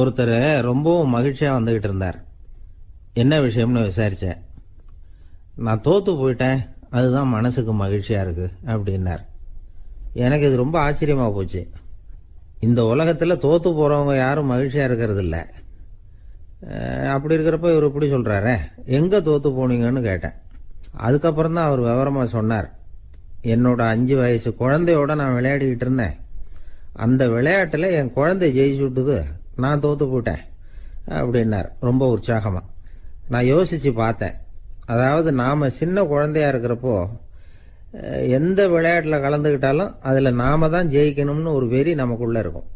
ஒருத்தர் ரொம்பவும் மகிழ்ச்சியா வந்துகிட்டு இருந்தார். என்ன விஷயம்னு விசாரிச்சேன். நான் தோத்து போயிட்டேன், அதுதான் மனசுக்கு மகிழ்ச்சியா இருக்கு அப்படின்னார். எனக்கு இது ரொம்ப ஆச்சரியமா போச்சு. இந்த உலகத்துல தோத்து போறவங்க யாரும் மகிழ்ச்சியா இருக்கிறது இல்ல. அப்படி இருக்கிறப்ப இவர் இப்படி சொல்றாரு, எங்க தோத்து போனீங்கன்னு கேட்டேன். அதுக்கப்புறம் தான் அவர் விவரமா சொன்னார். என்னோட 5 வயசு குழந்தையோட நான் விளையாடிக்கிட்டு இருந்தேன். அந்த விளையாட்டுல என் குழந்தை ஜெயிச்சு விட்டுது, நான் தோத்து போயிட்டேன் அப்படின்னார் ரொம்ப உற்சாகமா. நான் யோசிச்சு பார்த்தேன். அதாவது நாம சின்ன குழந்தையா இருக்கிறப்போ எந்த விளையாட்டுல கலந்துக்கிட்டாலும் அதுல நாம தான் ஜெயிக்கணும்னு ஒரு வெறி நமக்குள்ள இருக்கும்.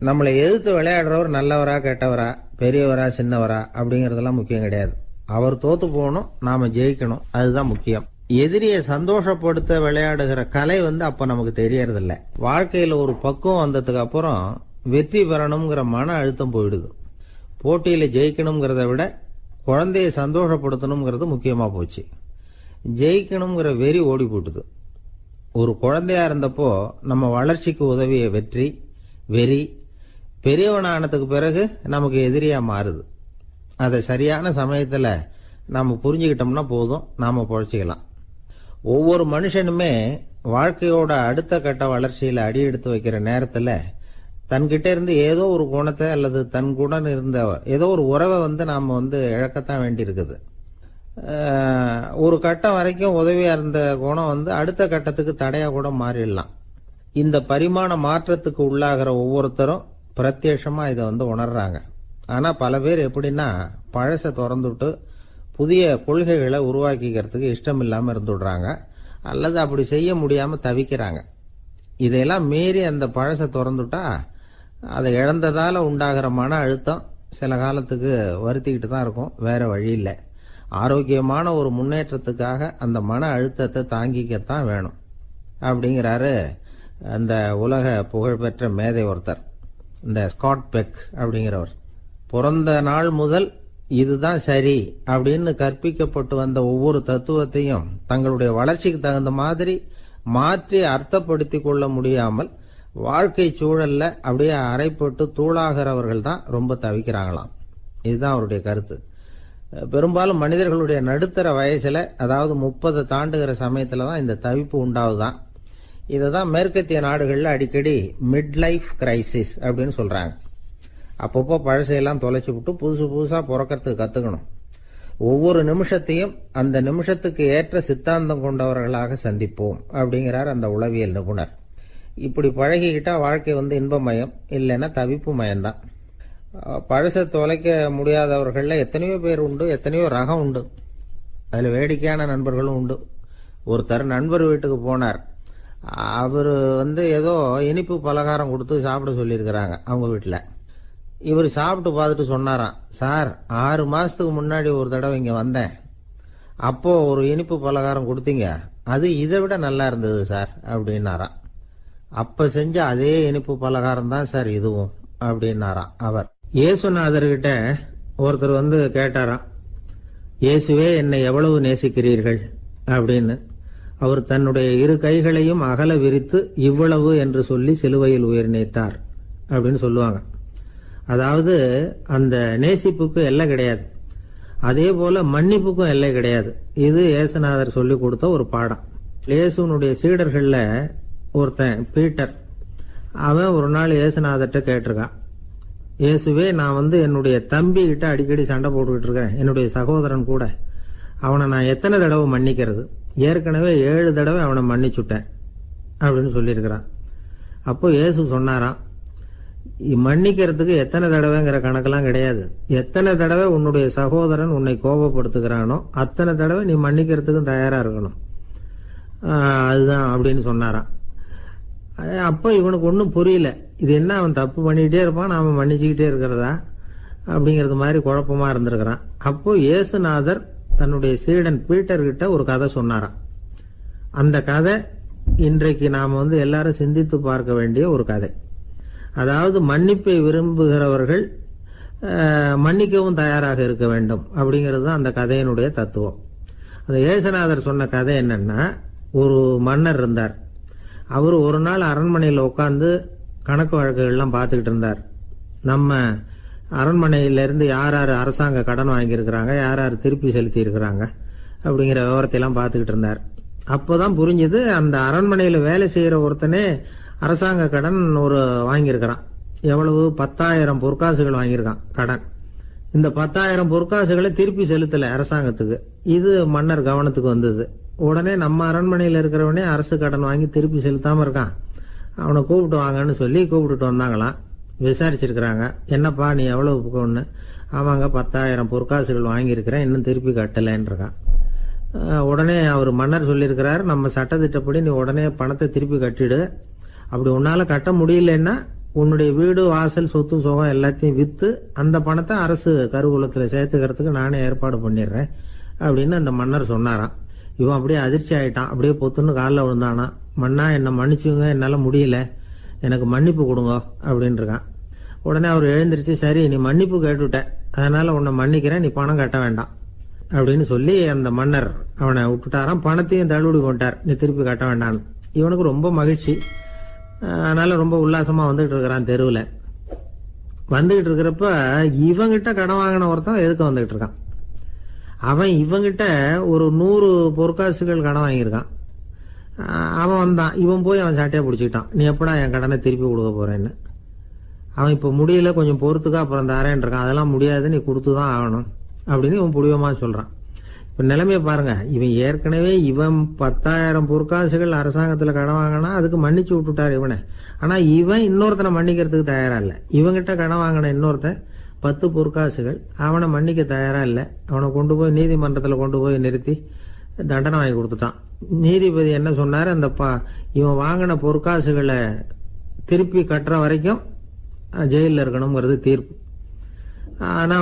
நம்மளை எதிர்த்து விளையாடுறவர் நல்லவரா கெட்டவரா, பெரியவரா சின்னவரா அப்படிங்கறதெல்லாம் முக்கியம் கிடையாது. அவர் தோத்து போகணும், நாம ஜெயிக்கணும், அதுதான் முக்கியம். எதிரியை சந்தோஷப்படுத்த விளையாடுகிற கலை அப்ப நமக்கு தெரியறதில்ல. வாழ்க்கையில ஒரு பக்குவம் வந்ததுக்கு அப்புறம் வெற்றி பெறணுங்கிற மன அழுத்தம் போயிடுது. போட்டியில ஜெயிக்கணுங்கிறத விட குழந்தையை சந்தோஷப்படுத்தணுங்கிறது முக்கியமா போச்சு. ஜெயிக்கணுங்கிற வெறி ஓடி போட்டுது. ஒரு குழந்தையா இருந்தப்போ நம்ம வளர்ச்சிக்கு உதவிய வெறி பெரியவனானதுக்கு பிறகு நமக்கு எதிரியா மாறுது. அதை சரியான சமயத்துல நாம புரிஞ்சுக்கிட்டோம்னா போதும், நாம பொழைச்சிக்கலாம். ஒவ்வொரு மனுஷனுமே வாழ்க்கையோட அடுத்த கட்ட வளர்ச்சியில அடி எடுத்து வைக்கிற நேரத்துல தன்கிட்ட இருந்து ஏதோ ஒரு குணத்தை அல்லது தன் குணம் இருந்த ஏதோ ஒரு உறவை நாம இழக்கத்தான் வேண்டி இருக்குது. ஒரு கட்டம் வரைக்கும் உதவியா இருந்த குணம் அடுத்த கட்டத்துக்கு தடையா கூட மாறிடலாம். இந்த பரிமாண மாற்றத்துக்கு உள்ளாகிற ஒவ்வொருத்தரும் பிரத்யட்சமா இதை உணர்றாங்க. ஆனா பல பேர் எப்படின்னா பழச திறந்துட்டு புதிய கொள்கைகளை உருவாக்கிக்கிறதுக்கு இஷ்டம் இல்லாம இருந்துடுறாங்க, அல்லது அப்படி செய்ய முடியாம தவிக்கிறாங்க. இதையெல்லாம் மீறி அந்த பழச திறந்துட்டா அதை இழந்ததால உண்டாகிற மன அழுத்தம் சில காலத்துக்கு வருத்திக்கிட்டு தான் இருக்கும், வேற வழி இல்லை. ஆரோக்கியமான ஒரு முன்னேற்றத்துக்காக அந்த மன அழுத்தத்தை தாங்கிக்கத்தான் வேணும் அப்படிங்கிறாரு அந்த உலக புகழ்பெற்ற மேதை ஒருத்தர், இந்த ஸ்காட் பெக் அப்படிங்கிறவர். பிறந்த நாள் முதல் இதுதான் சரி அப்படின்னு கற்பிக்கப்பட்டு வந்த ஒவ்வொரு தத்துவத்தையும் தங்களுடைய வளர்ச்சிக்கு தகுந்த மாதிரி மாற்றி அர்த்தப்படுத்திக் கொள்ள முடியாமல் வாழ்க்கை சூழல்ல அப்படியே அரைப்பட்டு தூளாகிறவர்கள் தான் ரொம்ப தவிக்கிறாங்களாம். இதுதான் அவருடைய கருத்து. பெரும்பாலும் மனிதர்களுடைய நடுத்தர வயசுல, அதாவது 30 தாண்டுகிற சமயத்துல தான் இந்த தவிப்பு உண்டாவதுதான். இததான் மேற்கத்திய நாடுகள்ல அடிக்கடி மிட் லைஃப் கிரைசிஸ் அப்படின்னு சொல்றாங்க. அப்பப்போ பழசையெல்லாம் தொலைச்சு விட்டு புதுசா பிறக்கிறதுக்கு கத்துக்கணும். ஒவ்வொரு நிமிஷத்தையும் அந்த நிமிஷத்துக்கு ஏற்ற சித்தாந்தம் கொண்டவர்களாக சந்திப்போம் அப்படிங்கிறார் அந்த உளவியல் நிபுணர். இப்படி பழகிக்கிட்டா வாழ்க்கை இன்பமயம், இல்லைன்னா தவிப்பு மயம்தான். பழச தொலைக்க முடியாதவர்கள்ல எத்தனையோ பேர் உண்டு, எத்தனையோ ரகம் உண்டு. அதுல வேடிக்கையான நண்பர்களும் உண்டு. ஒருத்தர் நண்பர் வீட்டுக்கு போனார். அவரு ஏதோ இனிப்பு பலகாரம் கொடுத்து சாப்பிட சொல்லியிருக்கிறாங்க அவங்க வீட்டுல. இவர் சாப்பிட்டு பார்த்துட்டு சொன்னாராம், சார் 6 மாசத்துக்கு முன்னாடி ஒரு தடவை இங்க வந்தேன், அப்போ ஒரு இனிப்பு பலகாரம் கொடுத்தீங்க, அது இதை விட நல்லா இருந்தது சார் அப்படின்னாராம். அப்ப செஞ்ச அதே இனிப்பு பலகாரம் தான் சார் இதுவும் அப்படின்னாராம் அவர். இயேசுநாதர்கிட்ட ஒருத்தர் கேட்டாராம், இயேசுவே என்னை எவ்வளவு நேசிக்கிறீர்கள் அப்படின்னு. அவர் தன்னுடைய 2 கைகளையும் அகல விரித்து இவ்வளவு என்று சொல்லி சிலுவையில் உயிர் நீத்தார் அப்படின்னு சொல்லுவாங்க. அதாவது அந்த நேசிப்புக்கு எல்லை கிடையாது, அதே போல மன்னிப்புக்கும் எல்லை கிடையாது. இது இயேசுநாதர் சொல்லி கொடுத்த ஒரு பாடம். இயேசுனுடைய சீடர்கள்ல ஒருத்தன் பீட்டர், அவன் ஒரு நாள் இயேசுநாதர்கிட்ட கேட்டிருக்கான், இயேசுவே நான் என்னுடைய தம்பி கிட்ட அடிக்கடி சண்டை போட்டுக்கிட்டு இருக்கிறேன், என்னுடைய சகோதரன் கூட, அவனை நான் எத்தனை தடவை மன்னிக்கிறது? ஏற்கனவே 7 தடவை அவனை மன்னிச்சுட்டேன் அப்படின்னு சொல்லியிருக்கிறான். அப்போ இயேசு சொன்னாராம், மன்னிக்கிறதுக்கு எத்தனை தடவைங்கிற கணக்கெல்லாம் கிடையாது. எத்தனை தடவை உன்னுடைய சகோதரன் உன்னை கோபப்படுத்துகிறானோ அத்தனை தடவை நீ மன்னிக்கிறதுக்கும் தயாரா இருக்கணும், அதுதான் அப்படின்னு சொன்னாராம். அப்ப இவனுக்கு ஒன்னும் புரியல, இது என்ன அவன் தப்பு பண்ணிக்கிட்டே இருப்பான், நாம மன்னிச்சுக்கிட்டே இருக்கிறதா அப்படிங்கறது மாதிரி குழப்பமா இருந்திருக்கிறான். அப்போ இயேசுநாதர் தன்னுடைய சீடன் பீட்டர் கிட்ட ஒரு கதை சொன்னாராம். அந்த கதை இன்றைக்கு நாம எல்லாரும் சிந்தித்து பார்க்க வேண்டிய ஒரு கதை. அதாவது மன்னிப்பை விரும்புகிறவர்கள் மன்னிக்கவும் தயாராக இருக்க வேண்டும் அப்படிங்கிறது தான் அந்த கதையினுடைய தத்துவம். அந்த இயேசுநாதர் சொன்ன கதை என்னன்னா, ஒரு மன்னர் இருந்தார். அவர் ஒரு நாள் அரண்மனையில் உட்கார்ந்து கணக்கு வழக்குகள்லாம் பார்த்துக்கிட்டு இருந்தார். நம்ம அரண்மனையிலேருந்து யார் யார் அரசாங்க கடன் வாங்கியிருக்கிறாங்க, யார் யார் திருப்பி செலுத்தி இருக்கிறாங்க அப்படிங்கிற விவரத்தையெல்லாம் பார்த்துக்கிட்டு இருந்தார். அப்போதான் புரிஞ்சுது, அந்த அரண்மனையில் வேலை செய்கிற ஒருத்தனே அரசாங்க கடன் வாங்கியிருக்கிறான். எவ்வளவு? 10,000 பொற்காசுகள் வாங்கியிருக்கான் கடன். இந்த 10,000 பொற்காசுகளை திருப்பி செலுத்தலை அரசாங்கத்துக்கு. இது மன்னர் கவனத்துக்கு வந்தது. உடனே நம்ம அரண்மனையில் இருக்கிறவனே அரசு கடன் வாங்கி திருப்பி செலுத்தாமல் இருக்கான், அவனை கூப்பிட்டு வாங்கன்னு சொல்லி கூப்பிட்டுட்டு வந்தாங்களாம். விசாரிச்சிருக்கிறாங்க, என்னப்பா நீ எவ்வளவு ஒன்று? ஆமாங்க 10,000 பொற்காசுகள் வாங்கியிருக்கிறேன், இன்னும் திருப்பி கட்டலைன்றான். உடனே அவர் மன்னர் சொல்லியிருக்கிறார், நம்ம சட்டத்திட்டப்படி நீ உடனே பணத்தை திருப்பி கட்டிடு. அப்படி உன்னால கட்ட முடியலன்னா உன்னுடைய வீடு வாசல் சொத்து சுகம் எல்லாத்தையும் விற்று அந்த பணத்தை அரசு கருவூலத்தில் சேர்த்துக்கிறதுக்கு நானே ஏற்பாடு பண்ணிடுறேன் அப்படின்னு அந்த மன்னர் சொன்னாராம். இவன் அப்படியே அதிர்ச்சி ஆயிட்டான், அப்படியே பொத்துன்னு காலில் விழுந்தானா. மன்னா என்னை மன்னிச்சுங்க, என்னால் முடியல, எனக்கு மன்னிப்பு கொடுங்க அப்படின்னு இருக்கான். உடனே அவர் எழுந்திரிச்சு, சரி நீ மன்னிப்பு கேட்டுவிட்ட, அதனால உன்னை மன்னிக்கிறேன், நீ பணம் கட்ட வேண்டாம் அப்படின்னு சொல்லி அந்த மன்னர் அவனை விட்டுட்டாராம். பணத்தையும் தள்ளுபடி கொண்டார், நீ திருப்பி கட்ட வேண்டான்னு. இவனுக்கு ரொம்ப மகிழ்ச்சி, அதனால ரொம்ப உல்லாசமா வந்துகிட்டு இருக்கிறான். தெருவில் வந்துகிட்டு இருக்கிறப்ப இவங்கிட்ட கடன் வாங்கின ஒருத்தன் எதுக்கு வந்துகிட்டு இருக்கான். அவன் இவங்கிட்ட ஒரு 100 பொற்காசுகள் கடன் வாங்கியிருக்கான். அவன் வந்தான், இவன் போய் அவன் சாட்டையை பிடிச்சிக்கிட்டான், நீ எப்படா என் கடனை திருப்பி கொடுக்க போறேன்னு. அவன் இப்போ முடியல, கொஞ்சம் பொறுத்துக்கா, அப்புறம் தரேன் இருக்கான். அதெல்லாம் முடியாது, நீ கொடுத்து தான் ஆகணும் அப்படின்னு இவன் புடிவமா சொல்றான். இப்ப நிலைமையை பாருங்க, இவன் ஏற்கனவே 10,000 பொற்காசுகள் அரசாங்கத்துல கடன் வாங்கினா அதுக்கு மன்னிச்சு விட்டுட்டார் இவனை. ஆனா இவன் இன்னொருத்தனை மன்னிக்கிறதுக்கு தயாரா இல்ல. இவங்கிட்ட கடன் வாங்கின இன்னொருத்தன் 10 பொற்காசுகள், அவனை மன்னிக்க தயாரா இல்ல. அவனை கொண்டு போய் நீதிமன்றத்துல கொண்டு போய் நிறுத்தி தண்டனை வாங்கி கொடுத்துட்டான். நீதிபதி என்ன சொன்னாரு, அந்த இவன் வாங்கின பொற்காசுகளை திருப்பி கட்டுற வரைக்கும் ஜெயிலில் இருக்கணுங்கிறது தீர்ப்பு. ஆனா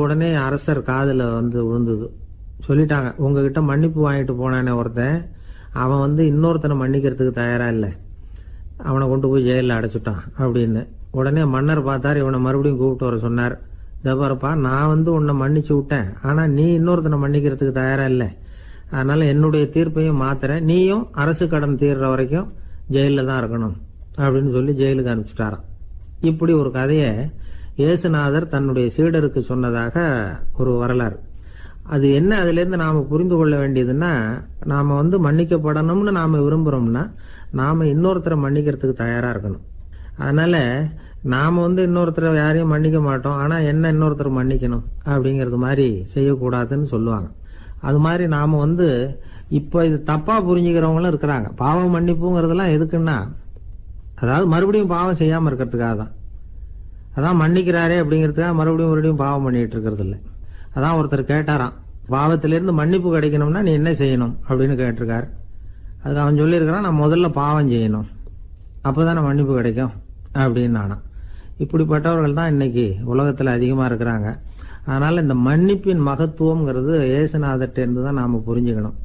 உடனே அரசர் காதுல விழுந்தது. சொல்லிட்டாங்க, உங்ககிட்ட மன்னிப்பு வாங்கிட்டு போனானே ஒருத்தன், அவன் இன்னொருத்தனை மன்னிக்கிறதுக்கு தயாரா இல்லை, அவனை கொண்டு போய் ஜெயிலில் அடைச்சுட்டான் அப்படின்னு. உடனே மன்னர் பார்த்தார், இவனை மறுபடியும் கூப்பிட்டு வர சொன்னார். தபாரப்பா, நான் உன்னை மன்னிச்சு விட்டேன், ஆனா நீ இன்னொருத்தனை மன்னிக்கிறதுக்கு தயாரா இல்லை, அதனால என்னுடைய தீர்ப்பையும் மாத்துறேன், நீயும் அரசு கடன் தீர்ற வரைக்கும் ஜெயிலில் தான் இருக்கணும் அப்படின்னு சொல்லி ஜெயிலுக்கு அனுப்பிச்சுட்டாராம். இப்படி ஒரு கதையை இயேசுநாதர் தன்னுடைய சீடருக்கு சொன்னதாக ஒரு வரலாறு. அது என்ன, அதுல இருந்து நாம புரிந்து கொள்ள வேண்டியதுன்னா, நாம மன்னிக்கப்படணும்னு நாம விரும்புறோம்னா நாம இன்னொருத்தரை மன்னிக்கிறதுக்கு தயாரா இருக்கணும். அதனால நாம இன்னொருத்தரை யாரையும் மன்னிக்க மாட்டோம், ஆனா என்ன இன்னொருத்தர் மன்னிக்கணும் அப்படிங்கறது மாதிரி செய்யக்கூடாதுன்னு சொல்லுவாங்க. அது மாதிரி நாம இப்ப இது தப்பா புரிஞ்சுக்கிறவங்களும் இருக்கிறாங்க. பாவம் மன்னிப்புங்கிறதுலாம் எதுக்குன்னா, அதாவது மறுபடியும் பாவம் செய்யாம இருக்கிறதுக்காக தான். அதான் மன்னிக்கிறாரே அப்படிங்கிறதுக்காக மறுபடியும் பாவம் பண்ணிட்டு இருக்கிறது இல்லை. அதான் ஒருத்தர் கேட்டாராம், பாவத்திலிருந்து மன்னிப்பு கிடைக்கணும்னா நீ என்ன செய்யணும் அப்படின்னு கேட்டிருக்காரு. அதுக்கு அவன் சொல்லியிருக்கிறான், நான் முதல்ல பாவம் செய்யணும், அப்போதானே மன்னிப்பு கிடைக்கும் அப்படின்னு நானா. இப்படிப்பட்டவர்கள் தான் இன்னைக்கு உலகத்தில் அதிகமாக இருக்கிறாங்க. அதனால இந்த மன்னிப்பின் மகத்துவம்ங்கிறது இயேசுநாதர்ட்ட இருந்து தான் நாம புரிஞ்சுக்கணும்.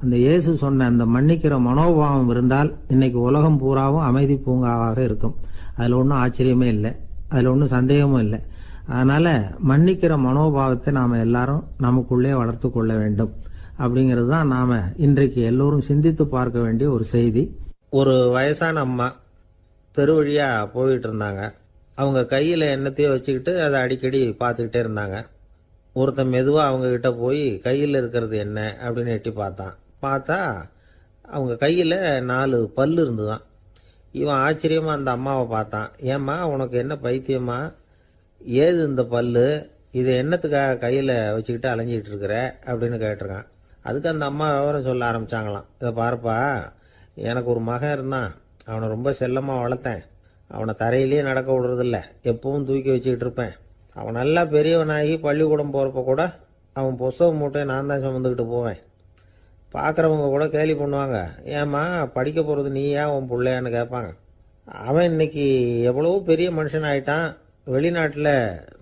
அந்த இயேசு சொன்ன அந்த மன்னிக்கிற மனோபாவம் இருந்தால் இன்னைக்கு உலகம் பூராவும் அமைதி பூங்காவாக இருக்கும். அதுல ஒன்றும் ஆச்சரியமே இல்லை, அதுல ஒன்றும் சந்தேகமும் இல்லை. அதனால மன்னிக்கிற மனோபாவத்தை நாம எல்லாரும் நமக்குள்ளே வளர்த்து கொள்ள வேண்டும் அப்படிங்கிறது தான் நாம இன்றைக்கு எல்லோரும் சிந்தித்து பார்க்க வேண்டிய ஒரு செய்தி. ஒரு வயசான அம்மா தெரு வழியா போயிட்டு இருந்தாங்க. அவங்க கையில எண்ணத்தையோ வச்சுக்கிட்டு அதை அடிக்கடி பார்த்துக்கிட்டே இருந்தாங்க. ஒருத்தன் மெதுவா அவங்க கிட்ட போய் கையில் இருக்கிறது என்ன அப்படின்னு எட்டி பார்த்தா அவங்க கையில 4 பல்லு இருந்துதான். இவன் ஆச்சரியமா அந்த அம்மாவை பார்த்தான். ஏம்மா, உனக்கு என்ன பைத்தியமா, ஏது இந்த பல்லு, இதை என்னத்துக்காக கையில வச்சுக்கிட்டு அலைஞ்சிக்கிட்டு இருக்கிற அப்படின்னு கேட்டிருக்கான். அதுக்கு அந்த அம்மா விவரம் சொல்ல ஆரம்பிச்சாங்களாம். இதை பாருப்பா, எனக்கு ஒரு மகன் இருந்தான், அவனை ரொம்ப செல்லமா வளர்த்தேன். அவனை தரையிலேயே நடக்க விடுறதில்ல, எப்பவும் தூக்கி வச்சுக்கிட்டு இருப்பேன். அவன் நல்லா பெரியவனாகி பள்ளிக்கூடம் போகிறப்ப கூட அவன் புஸ்தக மூட்டையை நான் தான் சுமந்துக்கிட்டு போவேன். பார்க்குறவங்க கூட கேலி பண்ணுவாங்க, ஏம்மா படிக்க போகிறது நீயா உன் பிள்ளையான்னு கேட்பாங்க. அவன் இன்னைக்கு எவ்வளவோ பெரிய மனுஷன் ஆயிட்டான், வெளிநாட்டில்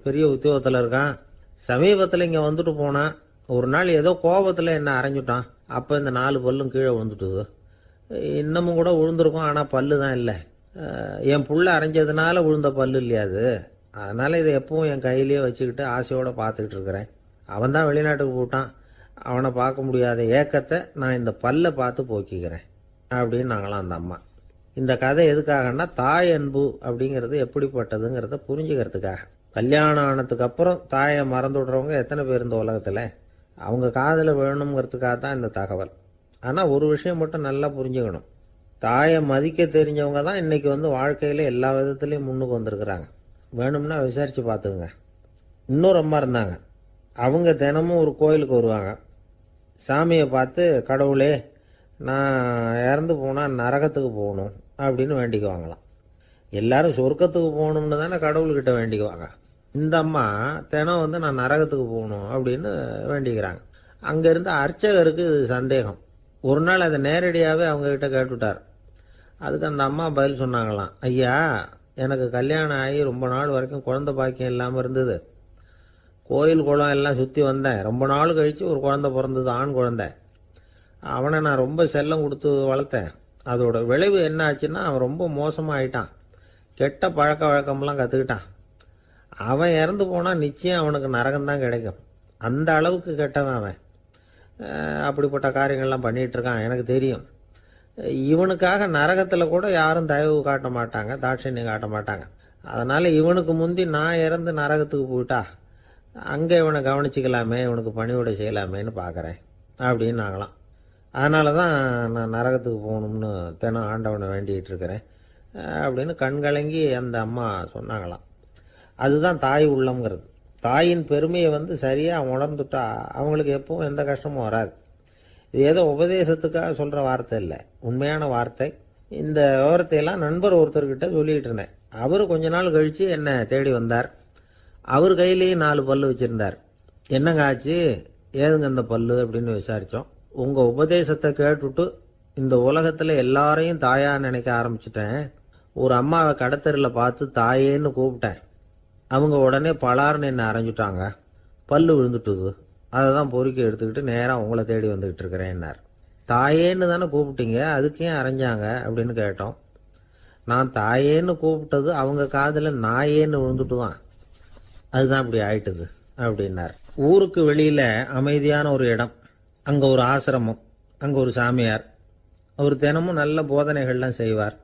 பெரிய உத்தியோகத்தில் இருக்கான். சமீபத்தில் இங்கே வந்துட்டு போனான். ஒரு நாள் ஏதோ கோபத்தில் என்ன அரைஞ்சுட்டான். அப்போ இந்த 4 பல்லும் கீழே விழுந்துட்டுது. இன்னமும் கூட விழுந்திருக்கும், ஆனால் பல்லு தான் இல்லை. என் புள்ள அரைஞ்சதுனால விழுந்த பல்லு இல்லையா அது, அதனால இதை எப்பவும் என் கையிலேயே வச்சுக்கிட்டு ஆசையோடு பார்த்துக்கிட்டு இருக்கிறேன். அவன் தான் வெளிநாட்டுக்கு போட்டான், அவனை பார்க்க முடியாத ஏக்கத்தை நான் இந்த பல்லை பார்த்து போக்கிக்கிறேன் அப்படின்னு நாங்களாம் அந்த அம்மா. இந்த கதை எதுக்காகன்னா தாய் அன்பு அப்படிங்கிறது எப்படிப்பட்டதுங்கிறத புரிஞ்சுக்கிறதுக்காக. கல்யாணம் ஆனதுக்கு அப்புறம் தாயை மறந்து விடுறவங்க எத்தனை பேர் இந்த உலகத்தில்? அவங்க காதில் வேணுங்கிறதுக்காக தான் இந்த தகவல். ஆனால் ஒரு விஷயம் மட்டும் நல்லா புரிஞ்சுக்கணும். தாயை மதிக்க தெரிஞ்சவங்க தான் இன்றைக்கி வாழ்க்கையில் எல்லா விதத்துலேயும் முன்னுக்கு வந்திருக்கிறாங்க. வேணும்னா விசாரித்து பார்த்துக்குங்க. இன்னொரு அம்மா இருந்தாங்க. அவங்க தினமும் ஒரு கோயிலுக்கு வருவாங்க. சாமியை பார்த்து, கடவுளே நான் இறந்து போனால் நரகத்துக்கு போகணும் அப்படின்னு வேண்டிக்குவாங்களாம். எல்லாரும் சொர்க்கத்துக்கு போகணும்னு தானே கடவுள்கிட்ட வேண்டிக்குவாங்க. இந்த அம்மா தினம் நான் நரகத்துக்கு போகணும் அப்படின்னு வேண்டிக்கிறாங்க. அங்கேருந்து அர்ச்சகருக்கு இது சந்தேகம். ஒரு நாள் அதை நேரடியாகவே அவங்கக்கிட்ட கேட்டுவிட்டார். அதுக்கு அந்த அம்மா பதில் சொன்னாங்களாம், ஐயா, எனக்கு கல்யாணம் ஆகி ரொம்ப நாள் வரைக்கும் குழந்தை பாக்கியம் இல்லாமல் இருந்தது. கோயில் குளம் எல்லாம் சுற்றி வந்தேன். ரொம்ப நாள் கழித்து ஒரு குழந்தை பிறந்தது, ஆண் குழந்தை. அவனை நான் ரொம்ப செல்லம் கொடுத்து வளர்த்தேன். அதோட விளைவு என்ன ஆச்சுன்னா, அவன் ரொம்ப மோசமாக ஆயிட்டான். கெட்ட பழக்க வழக்கம்லாம் கற்றுக்கிட்டான். அவன் இறந்து போனால் நிச்சயம் அவனுக்கு நரகம்தான் கிடைக்கும். அந்த அளவுக்கு கெட்டவன் அவன். அப்படிப்பட்ட காரியங்கள்லாம் பண்ணிகிட்ருக்கான், எனக்கு தெரியும். இவனுக்காக நரகத்தில் கூட யாரும் தயவு காட்ட மாட்டாங்க, தாட்சண்யம் காட்ட மாட்டாங்க. அதனால் இவனுக்கு முந்தி நான் இறந்து நரகத்துக்கு போயிட்டா அங்கே இவனை கவனிச்சிக்கலாமே, இவனுக்கு பணிவிடை செய்யலாமேன்னு பார்க்குறேன் அப்படின்னு நாங்களாம். அதனால தான் நான் நரகத்துக்கு போகணும்னு தினம் ஆண்டவனை வேண்டிகிட்டு இருக்கிறேன் அப்படின்னு கண்கலங்கி அந்த அம்மா சொன்னாங்களாம். அதுதான் தாய் உள்ளம்ங்கிறது. தாயின் பெருமையை சரியாக உணர்ந்துட்டா அவங்களுக்கு எப்பவும் எந்த கஷ்டமும் வராது. இது ஏதோ உபதேசத்துக்காக சொல்கிற வார்த்தை இல்லை, உண்மையான வார்த்தை. இந்த விவரத்தையெல்லாம் நண்பர் ஒருத்தர்கிட்ட சொல்லிகிட்டு இருந்தேன். அவர் கொஞ்ச நாள் கழித்து என்னை தேடி வந்தார். அவர் கையிலேயே 4 பல்லு வச்சுருந்தார். என்னங்க ஆச்சு, ஏதுங்க இந்த பல்லு அப்படின்னு விசாரித்தோம். உங்கள் உபதேசத்தை கேட்டுவிட்டு இந்த உலகத்தில் எல்லாரையும் தாயாக நினைக்க ஆரம்பிச்சிட்டேன். ஒரு அம்மாவை கடத்தரில் பார்த்து தாயேன்னு கூப்பிட்டேன். அவங்க உடனே பலார்னு என்னை அரைஞ்சிட்டாங்க. பல்லு விழுந்துட்டுது. அதை தான் பொறுக்கி எடுத்துக்கிட்டு நேராக உங்களை தேடி வந்துக்கிட்டு இருக்கிறேன்னார். தாயேன்னு தானே கூப்பிட்டீங்க, அதுக்கு ஏன் அரைஞ்சாங்க அப்படின்னு கேட்டோம். நான் தாயேன்னு கூப்பிட்டது அவங்க காதில் நாயேன்னு விழுந்துட்டு தான், அதுதான் இப்படி ஆயிட்டுது அப்படின்னார். ஊருக்கு வெளியில் அமைதியான ஒரு இடம், அங்கே ஒரு ஆசிரமம், அங்கே ஒரு சாமியார். அவர் தினமும் நல்ல போதனைகள்லாம் செய்வார்.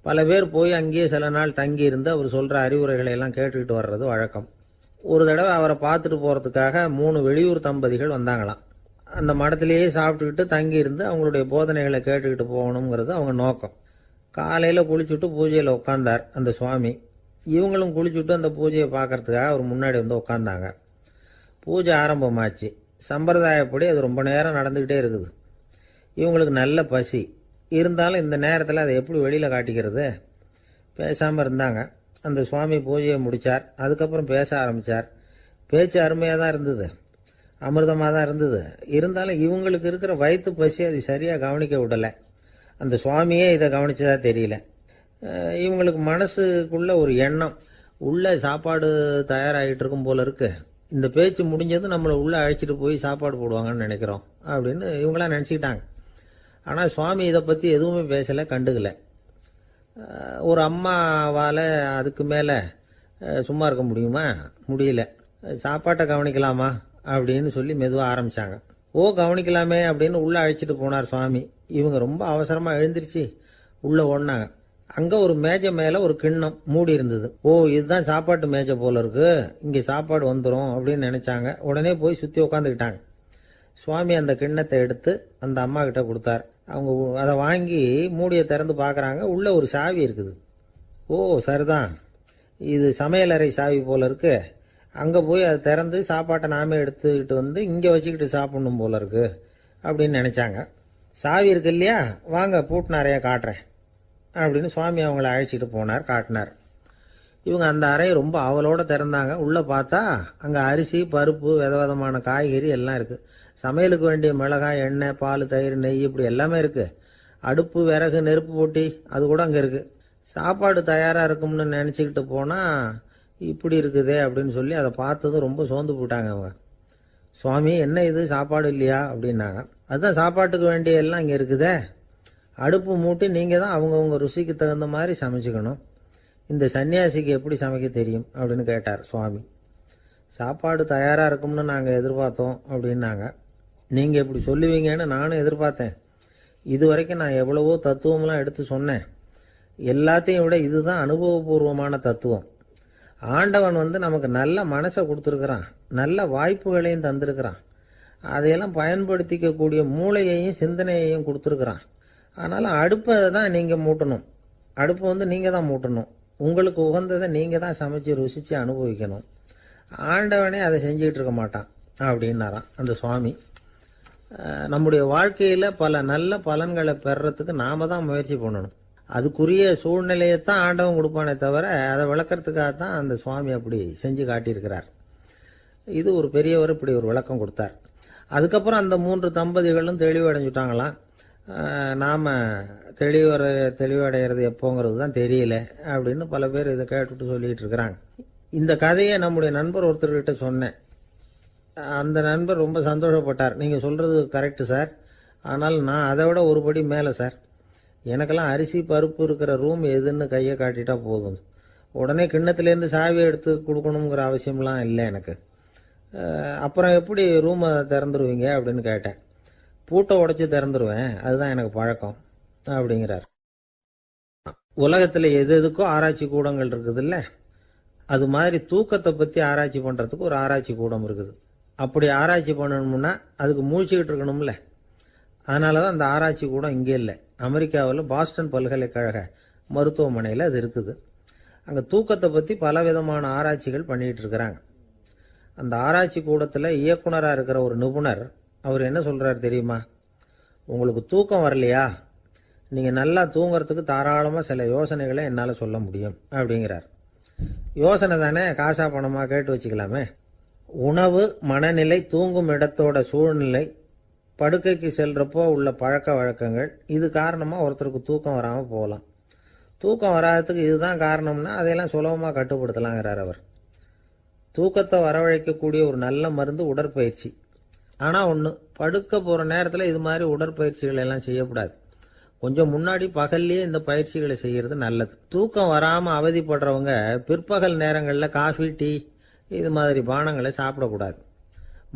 பல பேர் போய் அங்கேயே சில நாள் தங்கி இருந்து அவர் சொல்கிற அறிவுரைகளை எல்லாம் கேட்டுக்கிட்டு வர்றது வழக்கம். ஒரு தடவை அவரை பார்த்துட்டு போகிறதுக்காக 3 வெளியூர் தம்பதிகள் வந்தாங்களாம். அந்த மடத்திலேயே சாப்பிட்டுக்கிட்டு தங்கி இருந்து அவங்களுடைய போதனைகளை கேட்டுக்கிட்டு போகணுங்கிறது அவங்க நோக்கம். காலையில் குளிச்சுட்டு பூஜையில் உட்காந்தார் அந்த சுவாமி. இவங்களும் குளிச்சுட்டு அந்த பூஜையை பார்க்கறதுக்காக அவர் முன்னாடி உட்காந்தாங்க. பூஜை ஆரம்பமாச்சு. சம்பிரதாயப்படி அது ரொம்ப நேரம் நடந்துக்கிட்டே இருக்குது. இவங்களுக்கு நல்ல பசி இருந்தாலும் இந்த நேரத்தில் அதை எப்படி வெளியில் காட்டிக்கிறது? பேசாமல் இருந்தாங்க. அந்த சுவாமி பூஜையை முடித்தார். அதுக்கப்புறம் பேச ஆரம்பித்தார். பேச்சு அருமையாக தான் இருந்தது, அமிர்தமாக தான் இருந்தது. இருந்தாலும் இவங்களுக்கு இருக்கிற வயிற்று பசி அது சரியாக கவனிக்க விடலை. அந்த சுவாமியே இதை கவனிச்சதா தெரியல. இவங்களுக்கு மனசுக்குள்ள ஒரு எண்ணம், உள்ள சாப்பாடு தயாராகிட்டு இருக்கும் போல இருக்கு. இந்த பேச்சு முடிஞ்சது நம்மளை உள்ளே அழைச்சிட்டு போய் சாப்பாடு போடுவாங்கன்னு நினைக்கிறோம் அப்படின்னு இவங்களாம் நினச்சிக்கிட்டாங்க. ஆனால் சுவாமி இதை பற்றி எதுவுமே பேசலை, கண்டுக்கலை. ஒரு அம்மாவால் அதுக்கு மேலே சும்மா இருக்க முடியுமா? முடியல. சாப்பாட்டை கவனிக்கலாமா அப்படின்னு சொல்லி மெதுவாக ஆரம்பித்தாங்க. ஓ, கவனிக்கலாமே அப்படின்னு உள்ளே அழைச்சிட்டு போனார் சுவாமி. இவங்க ரொம்ப அவசரமாக எழுந்திருச்சு உள்ளே ஓடினாங்க. அங்கே ஒரு மேஜை மேலே ஒரு கிண்ணம் மூடி இருந்தது. ஓ, இதுதான் சாப்பாட்டு மேஜை போல இருக்கு, இங்கே சாப்பாடு வந்துடும் அப்படின்னு நினச்சாங்க. உடனே போய் சுற்றி உட்காந்துக்கிட்டாங்க. சுவாமி அந்த கிண்ணத்தை எடுத்து அந்த அம்மா கிட்ட கொடுத்தார். அவங்க அதை வாங்கி மூடியை திறந்து பார்க்குறாங்க. உள்ளே ஒரு சாவி இருக்குது. ஓ, சரிதான், இது சமையலறை சாவி போல இருக்கு. அங்கே போய் அதை திறந்து சாப்பாட்டை நாமே எடுத்துக்கிட்டு இங்கே வச்சுக்கிட்டு சாப்பிடணும் போல இருக்கு அப்படின்னு நினச்சாங்க. சாவி இருக்கு இல்லையா, வாங்க பூட்டு நிறையா காட்டுறேன் அப்படின்னு சுவாமி அவங்கள அழைச்சிட்டு போனார், காட்டினார். இவங்க அந்த அறையை ரொம்ப ஆவலோடு திறந்தாங்க. உள்ளே பார்த்தா அங்கே அரிசி, பருப்பு, விதவிதமான காய்கறி எல்லாம் இருக்குது. சமையலுக்கு வேண்டிய மிளகாய், எண்ணெய், பால், தயிர், நெய் இப்படி எல்லாமே இருக்குது. அடுப்பு, விறகு, நெருப்பு போட்டி அது கூட அங்கே இருக்குது. சாப்பாடு தயாராக இருக்கும்னு நினச்சிக்கிட்டு போனால் இப்படி இருக்குதே அப்படின்னு சொல்லி அதை பார்த்ததும் ரொம்ப சோர்ந்து போட்டாங்க அவங்க. சுவாமி, என்ன இது சாப்பாடு இல்லையா அப்படின்னாங்க. அதுதான் சாப்பாட்டுக்கு வேண்டிய எல்லாம் இங்கே இருக்குதே. அடுப்பு மூட்டி நீங்கள் தான் அவங்கவுங்க ருசிக்கு தகுந்த மாதிரி சமைச்சிக்கணும். இந்த சன்னியாசிக்கு எப்படி சமைக்க தெரியும் அப்படின்னு கேட்டார் சுவாமி. சாப்பாடு தயாராக இருக்கும்னு நாங்கள் எதிர்பார்த்தோம் அப்படின்னாங்க. நீங்கள் இப்படி சொல்லுவீங்கன்னு நானும் எதிர்பார்த்தேன். இது வரைக்கும் நான் எவ்வளவோ தத்துவம்லாம் எடுத்து சொன்னேன். எல்லாத்தையும் விட இதுதான் அனுபவபூர்வமான தத்துவம். ஆண்டவன் நமக்கு நல்ல மனசை கொடுத்துருக்கிறான், நல்ல வாய்ப்புகளையும் தந்திருக்கிறான், அதையெல்லாம் பயன்படுத்திக்கக்கூடிய மூளையையும் சிந்தனையையும் கொடுத்துருக்குறான். அதனால் அடுப்பை தான் நீங்கள் மூட்டணும், அடுப்பை நீங்கள் தான் மூட்டணும், உங்களுக்கு உகந்ததை நீங்கள் தான் சமைச்சு ருசித்து அனுபவிக்கணும். ஆண்டவனே அதை செஞ்சுக்கிட்டு இருக்க மாட்டான் அப்படின்னாராம் அந்த சுவாமி. நம்முடைய வாழ்க்கையில் பல நல்ல பலன்களை பெறறதுக்கு நாம் தான் முயற்சி பண்ணணும். அதுக்குரிய சூழ்நிலையைத்தான் ஆண்டவன் கொடுப்பானே தவிர அதை விளக்கறதுக்காக தான் அந்த சுவாமி அப்படி செஞ்சு காட்டியிருக்கிறார். இது ஒரு பெரியவர் இப்படி ஒரு விளக்கம் கொடுத்தார். அதுக்கப்புறம் அந்த 3 தம்பதிகளும் தெளிவடைஞ்சுட்டாங்களாம். நாம் தெளிவடைகிறது எப்போங்கிறது தான் தெரியல அப்படின்னு பல பேர் இதை கேட்டுட்டு சொல்லிட்டு இருக்கிறாங்க. இந்த கதையை நம்முடைய நண்பர் ஒருத்தர்கிட்ட சொன்னேன். அந்த நண்பர் ரொம்ப சந்தோஷப்பட்டார். நீங்கள் சொல்கிறது கரெக்டு சார், ஆனால் நான் அதை விட ஒரு படி மேலே சார். எனக்கெல்லாம் அரிசி பருப்பு இருக்கிற ரூம் எதுன்னு கையை காட்டிட்டா போதும், உடனே கிண்ணத்துலேருந்து சாவியை எடுத்து கொடுக்கணுங்கிற அவசியம்லாம் இல்லை எனக்கு. அப்புறம் எப்படி ரூமை திறந்துருவீங்க அப்படின்னு கேட்டேன். பூட்டை உடைச்சி திறந்துருவேன், அதுதான் எனக்கு பழக்கம் அப்படிங்கிறார். உலகத்தில் எது எதுக்கோ ஆராய்ச்சி கூடங்கள் இருக்குதுல்ல, அது மாதிரி தூக்கத்தை பற்றி ஆராய்ச்சி பண்ணுறதுக்கு ஒரு ஆராய்ச்சி கூடம் இருக்குது. அப்படி ஆராய்ச்சி பண்ணணும்னா அதுக்கு மூழ்கிக்கிட்டு இருக்கணும்ல. அதனால தான் அந்த ஆராய்ச்சி கூடம் இங்கே இல்லை, அமெரிக்காவில் பாஸ்டன் பல்கலைக்கழக மருத்துவமனையில் அது இருக்குது. அங்கே தூக்கத்தை பற்றி பலவிதமான ஆராய்ச்சிகள் பண்ணிகிட்டு இருக்கிறாங்க. அந்த ஆராய்ச்சி கூடத்தில் இயக்குனராக இருக்கிற ஒரு நிபுணர், அவர் என்ன சொல்கிறார் தெரியுமா? உங்களுக்கு தூக்கம் வரலையா, நீங்கள் நல்லா தூங்குறதுக்கு தாராளமாக சில யோசனைகளை என்னால் சொல்ல முடியும் அப்படிங்கிறார். யோசனை தானே, காசா பணமாக கேட்டு வச்சுக்கலாமே. உணவு, மனநிலை, தூங்கும் இடத்தோட சூழ்நிலை, படுக்கைக்கு செல்றப்போ உள்ள பழக்க வழக்கங்கள், இது காரணமாக ஒருத்தருக்கு தூக்கம் வராமல் போகலாம். தூக்கம் வராததுக்கு இதுதான் காரணம்னா அதையெல்லாம் சுலபமாக கட்டுப்படுத்தலாங்கிறார் அவர். தூக்கத்தை வரவழைக்கக்கூடிய ஒரு நல்ல மருந்து உடற்பயிற்சி. ஆனால் ஒன்று, படுக்க போகிற நேரத்தில் இது மாதிரி உடற்பயிற்சிகள் எல்லாம் செய்யக்கூடாது. கொஞ்சம் முன்னாடி பகல்லையே இந்த பயிற்சிகளை செய்கிறது நல்லது. தூக்கம் வராமல் அவதிப்படுறவங்க பிற்பகல் நேரங்களில் காஃபி, டீ இது மாதிரி பானங்களை சாப்பிடக்கூடாது.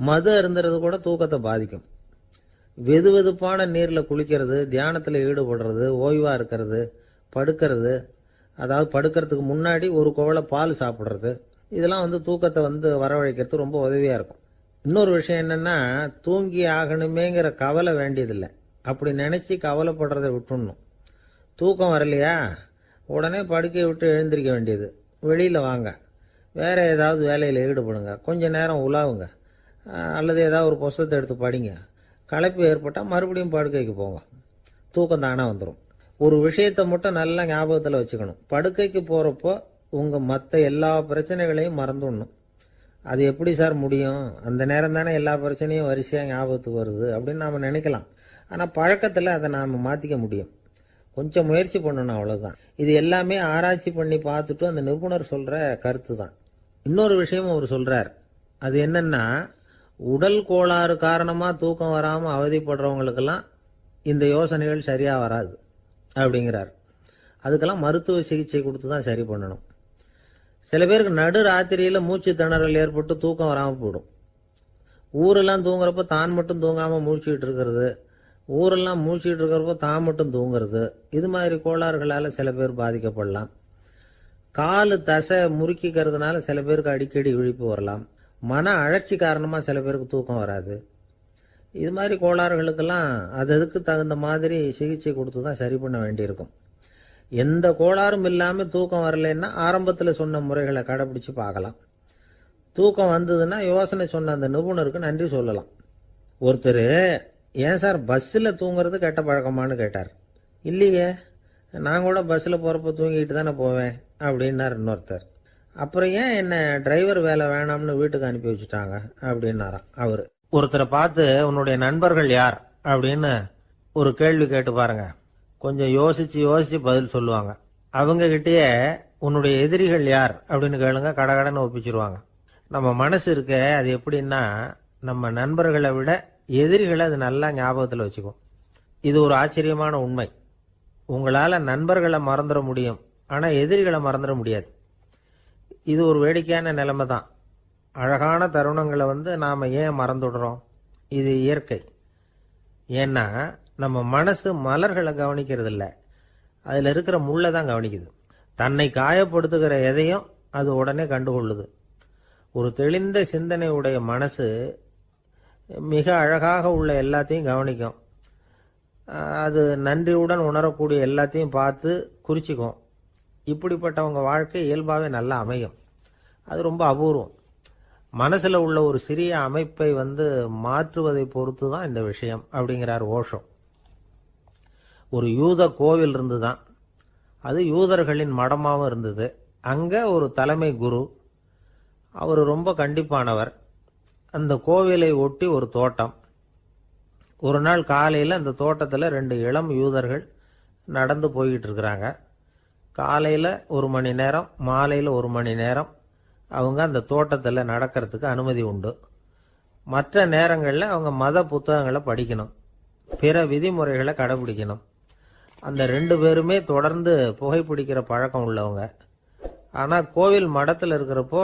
மது அருந்துறது கூட தூக்கத்தை பாதிக்கும். வெது வெதுப்பான நீரில் குளிக்கிறது, தியானத்தில் ஈடுபடுறது, ஓய்வாக இருக்கிறது, படுக்கிறது, அதாவது படுக்கிறதுக்கு முன்னாடி ஒரு குவளை பால் சாப்பிட்றது, இதெல்லாம் தூக்கத்தை வரவழைக்கிறது ரொம்ப உதவியாக இருக்கும். இன்னொரு விஷயம் என்னென்னா, தூங்கி ஆகணுமேங்கிற கவலை வேண்டியதில்லை. அப்படி நினச்சி கவலைப்படுறதை விட்டுடணும். தூக்கம் வரலையா, உடனே படுக்கையை விட்டு எழுந்திருக்க வேண்டியது. வெளியில் வாங்க, வேறு ஏதாவது வேலையில் ஈடுபடுங்க, கொஞ்சம் நேரம் உலாவுங்க, அல்லது ஏதாவது ஒரு புஸ்தகத்தை எடுத்து படிங்க. களைப்பு ஏற்பட்டால் மறுபடியும் படுக்கைக்கு போங்க, தூக்கம் தானே வந்துடும். ஒரு விஷயத்தை மட்டும் நல்லா ஞாபகத்தில் வச்சுக்கணும். படுக்கைக்கு போகிறப்போ உங்கள் மற்ற எல்லா பிரச்சனைகளையும் மறந்துடணும். அது எப்படி சார் முடியும், அந்த நேரம் தானே எல்லா பிரச்சனையும் வரிசையாக ஞாபகத்துக்கு வருது அப்படின்னு நாம் நினைக்கலாம். ஆனால் பழக்கத்தில் அதை நாம் மாற்றிக்க முடியும். கொஞ்சம் முயற்சி பண்ணணும், அவ்வளோதான். இது எல்லாமே ஆராய்ச்சி பண்ணி பார்த்துட்டு அந்த நிபுணர் சொல்கிற கருத்து தான். இன்னொரு விஷயமும் அவர் சொல்கிறார். அது என்னென்னா, உடல் கோளாறு காரணமாக தூக்கம் வராமல் அவதிப்படுறவங்களுக்கெல்லாம் இந்த யோசனைகள் சரியாக வராது அப்படிங்கிறார். அதுக்கெல்லாம் மருத்துவ சிகிச்சை கொடுத்து தான் சரி பண்ணணும். சில பேருக்கு நடு ராத்திரியில் மூச்சு திணறல் ஏற்பட்டு தூக்கம் வராமல் போயிடும். ஊரெல்லாம் தூங்குறப்போ தான் மட்டும் தூங்காமல் மூழ்கிட்டு இருக்கிறது, ஊரெல்லாம் மூழ்கிட்டு இருக்கிறப்போ தான் மட்டும் தூங்குறது, இது மாதிரி கோளாறுகளால் சில பேர் பாதிக்கப்படலாம். காலு தசை முறுக்கிக்கிறதுனால சில பேருக்கு அடிக்கடி விழிப்பு வரலாம். மன அழற்சி காரணமாக சில பேருக்கு தூக்கம் வராது. இது மாதிரி கோளாறுகளுக்கெல்லாம் அதுக்கு தகுந்த மாதிரி சிகிச்சை கொடுத்து தான் சரி பண்ண வேண்டியிருக்கும். எந்த கோளாறும் இல்லாமல் தூக்கம் வரலைன்னா ஆரம்பத்தில் சொன்ன முறைகளை கடைப்பிடிச்சு பார்க்கலாம். தூக்கம் வந்ததுன்னா யோசனை சொன்ன அந்த நிபுணருக்கு நன்றி சொல்லலாம். ஒருத்தர், ஏன் சார் பஸ்ஸில் தூங்குறது கெட்ட பழக்கமானு கேட்டார். இல்லையே, நான் கூட பஸ்ஸில் போகிறப்ப தூங்கிட்டு தானே போவேன் அப்படின்னார் இன்னொருத்தர். அப்புறம் ஏன் என்ன டிரைவர் வேலை வேணாம்னு வீட்டுக்கு அனுப்பி வச்சுட்டாங்க அப்படின்னாராம் அவர். ஒருத்தரை பார்த்து உன்னுடைய நண்பர்கள் யார் அப்படின்னு ஒரு கேள்வி கேட்டு பாருங்க. கொஞ்சம் யோசிச்சு பதில் சொல்லுவாங்க. அவங்க கிட்டேயே உன்னுடைய எதிரிகள் யார் அப்படின்னு கேளுங்க, கடகடன்னு ஒப்பிச்சிருவாங்க. நம்ம மனசு இருக்க, அது எப்படின்னா, நம்ம நண்பர்களை விட எதிரிகளை அது நல்லா ஞாபகத்தில் வச்சுக்கும். இது ஒரு ஆச்சரியமான உண்மை. உங்களால் நண்பர்களை மறந்துட முடியும், ஆனால் எதிரிகளை மறந்துட முடியாது. இது ஒரு வேடிக்கையான நிலைமை தான். அழகான தருணங்களை நாம் ஏன் மறந்துடுறோம்? இது இயற்கை. ஏன்னா நம்ம மனசு மலர்களை கவனிக்கிறது இல்லை, அதில் இருக்கிற முள்ளை தான் கவனிக்குது. தன்னை காயப்படுத்துகிற எதையும் அது உடனே கண்டுகொள்ளுது. ஒரு தெளிந்த சிந்தனை உடைய மனசு மிக அழகாக உள்ள எல்லாத்தையும் கவனிக்கும். அது நன்றியுடன் உணரக்கூடிய எல்லாத்தையும் பார்த்து குறிச்சிக்கும். இப்படிப்பட்டவங்க வாழ்க்கை இயல்பாகவே நல்லா அமையும். அது ரொம்ப அபூர்வம். மனசில் உள்ள ஒரு சிறிய அமைப்பை மாற்றுவதை பொறுத்து தான் இந்த விஷயம் அப்படிங்கிறார் ஓஷோ. ஒரு யூத கோவில் இருந்துதான். அது யூதர்களின் மடமாகவும் இருந்தது. அங்கே ஒரு தலைமை குரு, அவர் ரொம்ப கண்டிப்பானவர். அந்த கோவிலை ஒட்டி ஒரு தோட்டம். ஒரு நாள் காலையில் அந்த தோட்டத்தில் 2 இளம் யூதர்கள் நடந்து போய்கிட்டு இருக்கிறாங்க. காலையில் 1 மணி நேரம், மாலையில் 1 மணி நேரம் அவங்க அந்த தோட்டத்தில் நடக்கிறதுக்கு அனுமதி உண்டு. மற்ற நேரங்களில் அவங்க மத புத்தகங்களை படிக்கணும், பிற விதிமுறைகளை கடைபிடிக்கணும். அந்த 2 பேருமே தொடர்ந்து புகைப்பிடிக்கிற பழக்கம் உள்ளவங்க. ஆனால் கோவில் மடத்தில் இருக்கிறப்போ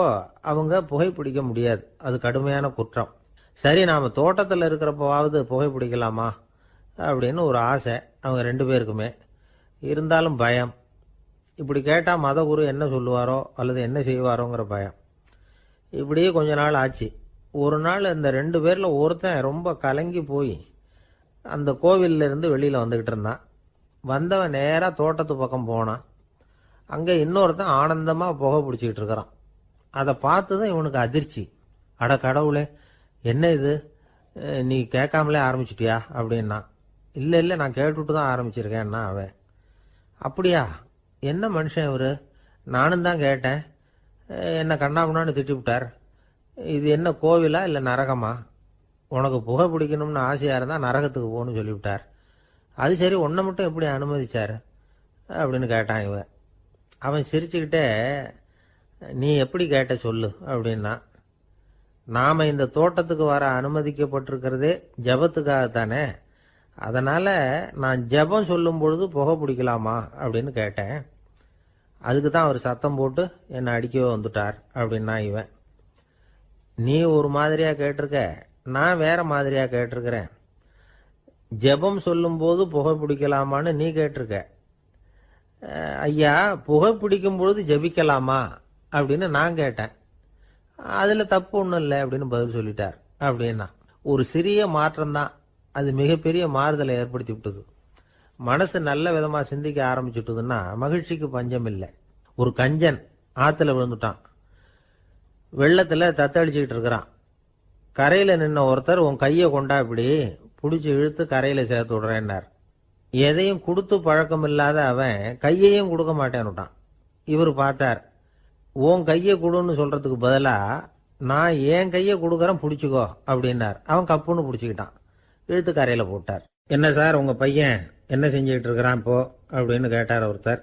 அவங்க புகைப்பிடிக்க முடியாது, அது கடுமையான குற்றம். சரி, நாம் தோட்டத்தில் இருக்கிறப்போவாவது புகைப்பிடிக்கலாமா அப்படின்னு ஒரு ஆசை அவங்க 2 பேருக்குமே. இருந்தாலும் பயம். இப்படி கேட்டால் மதகுரு என்ன சொல்லுவாரோ அல்லது என்ன செய்வாரோங்கிற பயம். இப்படியே கொஞ்ச நாள் ஆச்சு. ஒரு நாள் இந்த 2 பேரில் ஒருத்தன் ரொம்ப கலங்கி போய் அந்த கோவிலிருந்து வெளியில் வந்துக்கிட்டு இருந்தான். வந்தவன் நேராக தோட்டத்து பக்கம் போனான். அங்கே இன்னொருத்தன் ஆனந்தமாக புகை பிடிச்சிக்கிட்டு இருக்கிறான். அதை பார்த்து தான் இவனுக்கு அதிர்ச்சி. அட கடவுளே, என்ன இது, நீ கேட்காமலே ஆரம்பிச்சிட்டியா அப்படின்னா. இல்லை இல்லை, நான் கேட்டுட்டு தான் ஆரம்பிச்சிருக்கேன்னா அவன். அப்படியா, என்ன மனுஷன் இவர், நானும் தான் கேட்டேன், என்ன கண்ணாமுன்னான்னு திட்டிவிட்டார். இது என்ன கோவிலா இல்லை நரகமா? உனக்கு புகை பிடிக்கணும்னு ஆசையாக இருந்தால் நரகத்துக்கு போகணும்னு சொல்லிவிட்டார். அது சரி, உன்னை மட்டும் எப்படி அனுமதிச்சார் அப்படின்னு கேட்டான் இவன். அவன் சிரிச்சுக்கிட்டே, நீ எப்படி கேட்ட சொல்லு அப்படின்னா. நாம் இந்த தோட்டத்துக்கு வர அனுமதிக்கப்பட்டிருக்கிறதே ஜபத்துக்காகத்தானே, அதனால் நான் ஜபம் சொல்லும் பொழுது புகை பிடிக்கலாமா அப்படின்னு கேட்டேன். அதுக்கு தான் அவர் சத்தம் போட்டு என்னை அடிக்கவே வந்துட்டார் அப்படின்னா இவன். நீ ஒரு மாதிரியாக கேட்டிருக்க, நான் வேற மாதிரியாக கேட்டிருக்கிறேன். ஜெபம் சொல்லும்போது புகை பிடிக்கலாமான்னு நீ கேட்டிருக்க. ஐயா, புகை பிடிக்கும் பொழுது ஜபிக்கலாமா அப்படின்னு நான் கேட்டேன். அதில் தப்பு ஒன்றும் இல்லை அப்படின்னு பதில் சொல்லிட்டார் அப்படின்னா. ஒரு சிறிய மாற்றம்தான் அது மிகப்பெரிய மாறுதலை ஏற்படுத்தி விட்டது. மனசு நல்ல விதமாக சிந்திக்க ஆரம்பிச்சுட்டுதுன்னா மகிழ்ச்சிக்கு பஞ்சம் இல்லை. ஒரு கஞ்சன் ஆற்றுல விழுந்துட்டான். வெள்ளத்தில் தத்தளிச்சுக்கிட்டு இருக்கிறான். கரையில் நின்ன ஒருத்தர், உன் கையை கொண்டா இப்படி பிடிச்சி இழுத்து கரையில் சேர்த்து விடுறேன்னார். எதையும் கொடுத்து பழக்கம் இல்லாத அவன் கையையும் கொடுக்க மாட்டேன்னுட்டான். இவர் பார்த்தார், உன் கையை கொடுன்னு சொல்றதுக்கு பதிலாக நான் என் கையை கொடுக்குறேன் பிடிச்சிக்கோ அப்படின்னார். அவன் கப்புன்னு பிடிச்சிக்கிட்டான், இழுத்து கரையில் போட்டார். என்ன சார், உங்கள் பையன் என்ன செஞ்சுக்கிட்டு இருக்கிறான் இப்போ அப்படின்னு கேட்டார் ஒருத்தர்.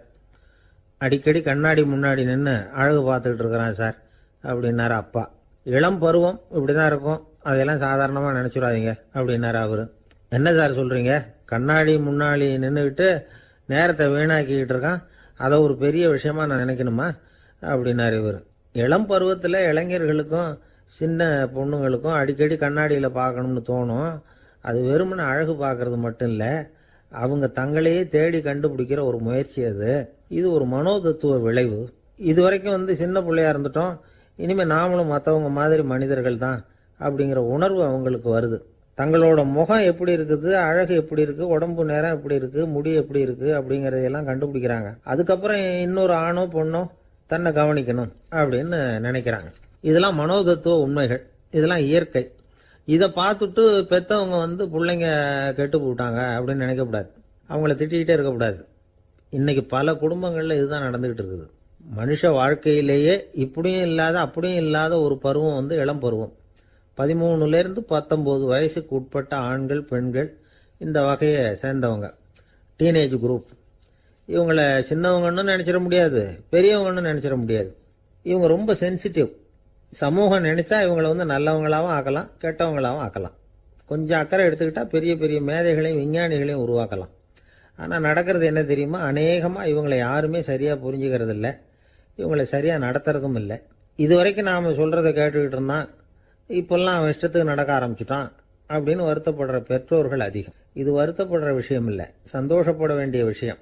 அடிக்கடி கண்ணாடி முன்னாடி நின்று அழகு பார்த்துக்கிட்டு இருக்கிறான் சார் அப்படின்னாரு அப்பா. இளம் பருவம் இப்படி தான் இருக்கும், அதையெல்லாம் சாதாரணமாக நினச்சிடாதீங்க அப்படின்னாரு அவரு. என்ன சார் சொல்கிறீங்க, கண்ணாடி முன்னாடி நின்றுக்கிட்டு நேரத்தை வீணாக்கிக்கிட்டு இருக்கான், அதை ஒரு பெரிய விஷயமா நான் நினைக்கணுமா அப்படின்னாரு இவர். இளம் பருவத்தில் இளைஞர்களுக்கும் சின்ன பொண்ணுங்களுக்கும் அடிக்கடி கண்ணாடியில் பார்க்கணும்னு தோணும். அது வெறுமனே அழகு பார்க்கறது மட்டும் இல்லை, அவங்க தங்களையே தேடி கண்டுபிடிக்கிற ஒரு முயற்சி அது. இது ஒரு மனோதத்துவ விளைவு. இது வரைக்கும் சின்ன பிள்ளையா இருந்துட்டோம், இனிமேல் நாமளும் மற்றவங்க மாதிரி மனிதர்கள் தான் அப்படிங்கிற உணர்வு அவங்களுக்கு வருது. தங்களோட முகம் எப்படி இருக்குது, அழகு எப்படி இருக்கு, உடம்பு நேரம் எப்படி இருக்கு, முடி எப்படி இருக்கு அப்படிங்கறதையெல்லாம் கண்டுபிடிக்கிறாங்க. அதுக்கப்புறம் இன்னொரு ஆணோ பொண்ணோ தன்னை கவனிக்கணும் அப்படின்னு நினைக்கிறாங்க. இதெல்லாம் மனோதத்துவ உண்மைகள், இதெல்லாம் இயற்கை. இதை பார்த்துட்டு பெற்றவங்க பிள்ளைங்க கெட்டு போட்டாங்க அப்படின்னு நினைக்கக்கூடாது, அவங்கள திட்டிக்கிட்டே இருக்கக்கூடாது. இன்னைக்கு பல குடும்பங்கள்ல இதுதான் நடந்துகிட்டு இருக்குது. மனுஷ வாழ்க்கையிலேயே இப்படியும் இல்லாத அப்படியும் இல்லாத ஒரு பருவம் இளம் பருவம். 13லேருந்து 19 வயசுக்கு உட்பட்ட ஆண்கள் பெண்கள் இந்த வகையை சேர்ந்தவங்க, டீனேஜ் குரூப். இவங்களை சின்னவங்கன்னு நினைச்சிட முடியாது, பெரியவங்கன்னு நினைச்சிட முடியாது. இவங்க ரொம்ப சென்சிட்டிவ். சமூகம் நினைச்சா இவங்களை நல்லவங்களாகவும் ஆக்கலாம், கெட்டவங்களாகவும் ஆக்கலாம். கொஞ்சம் அக்கறை எடுத்துக்கிட்டா பெரிய பெரிய மேதைகளையும் விஞ்ஞானிகளையும் உருவாக்கலாம். ஆனால் நடக்கிறது என்ன தெரியுமா, அநேகமாக இவங்களை யாருமே சரியாக புரிஞ்சுக்கிறது இல்லை, இவங்களை சரியாக நடத்துறதும் இல்லை. இது வரைக்கும் நாம் சொல்கிறத கேட்டுக்கிட்டு இருந்தான், இப்பெல்லாம் அவன் இஷ்டத்துக்கு நடக்க ஆரம்பிச்சுட்டான் அப்படின்னு வருத்தப்படுற பெற்றோர்கள் அதிகம். இது வருத்தப்படுற விஷயம் இல்லை, சந்தோஷப்பட வேண்டிய விஷயம்.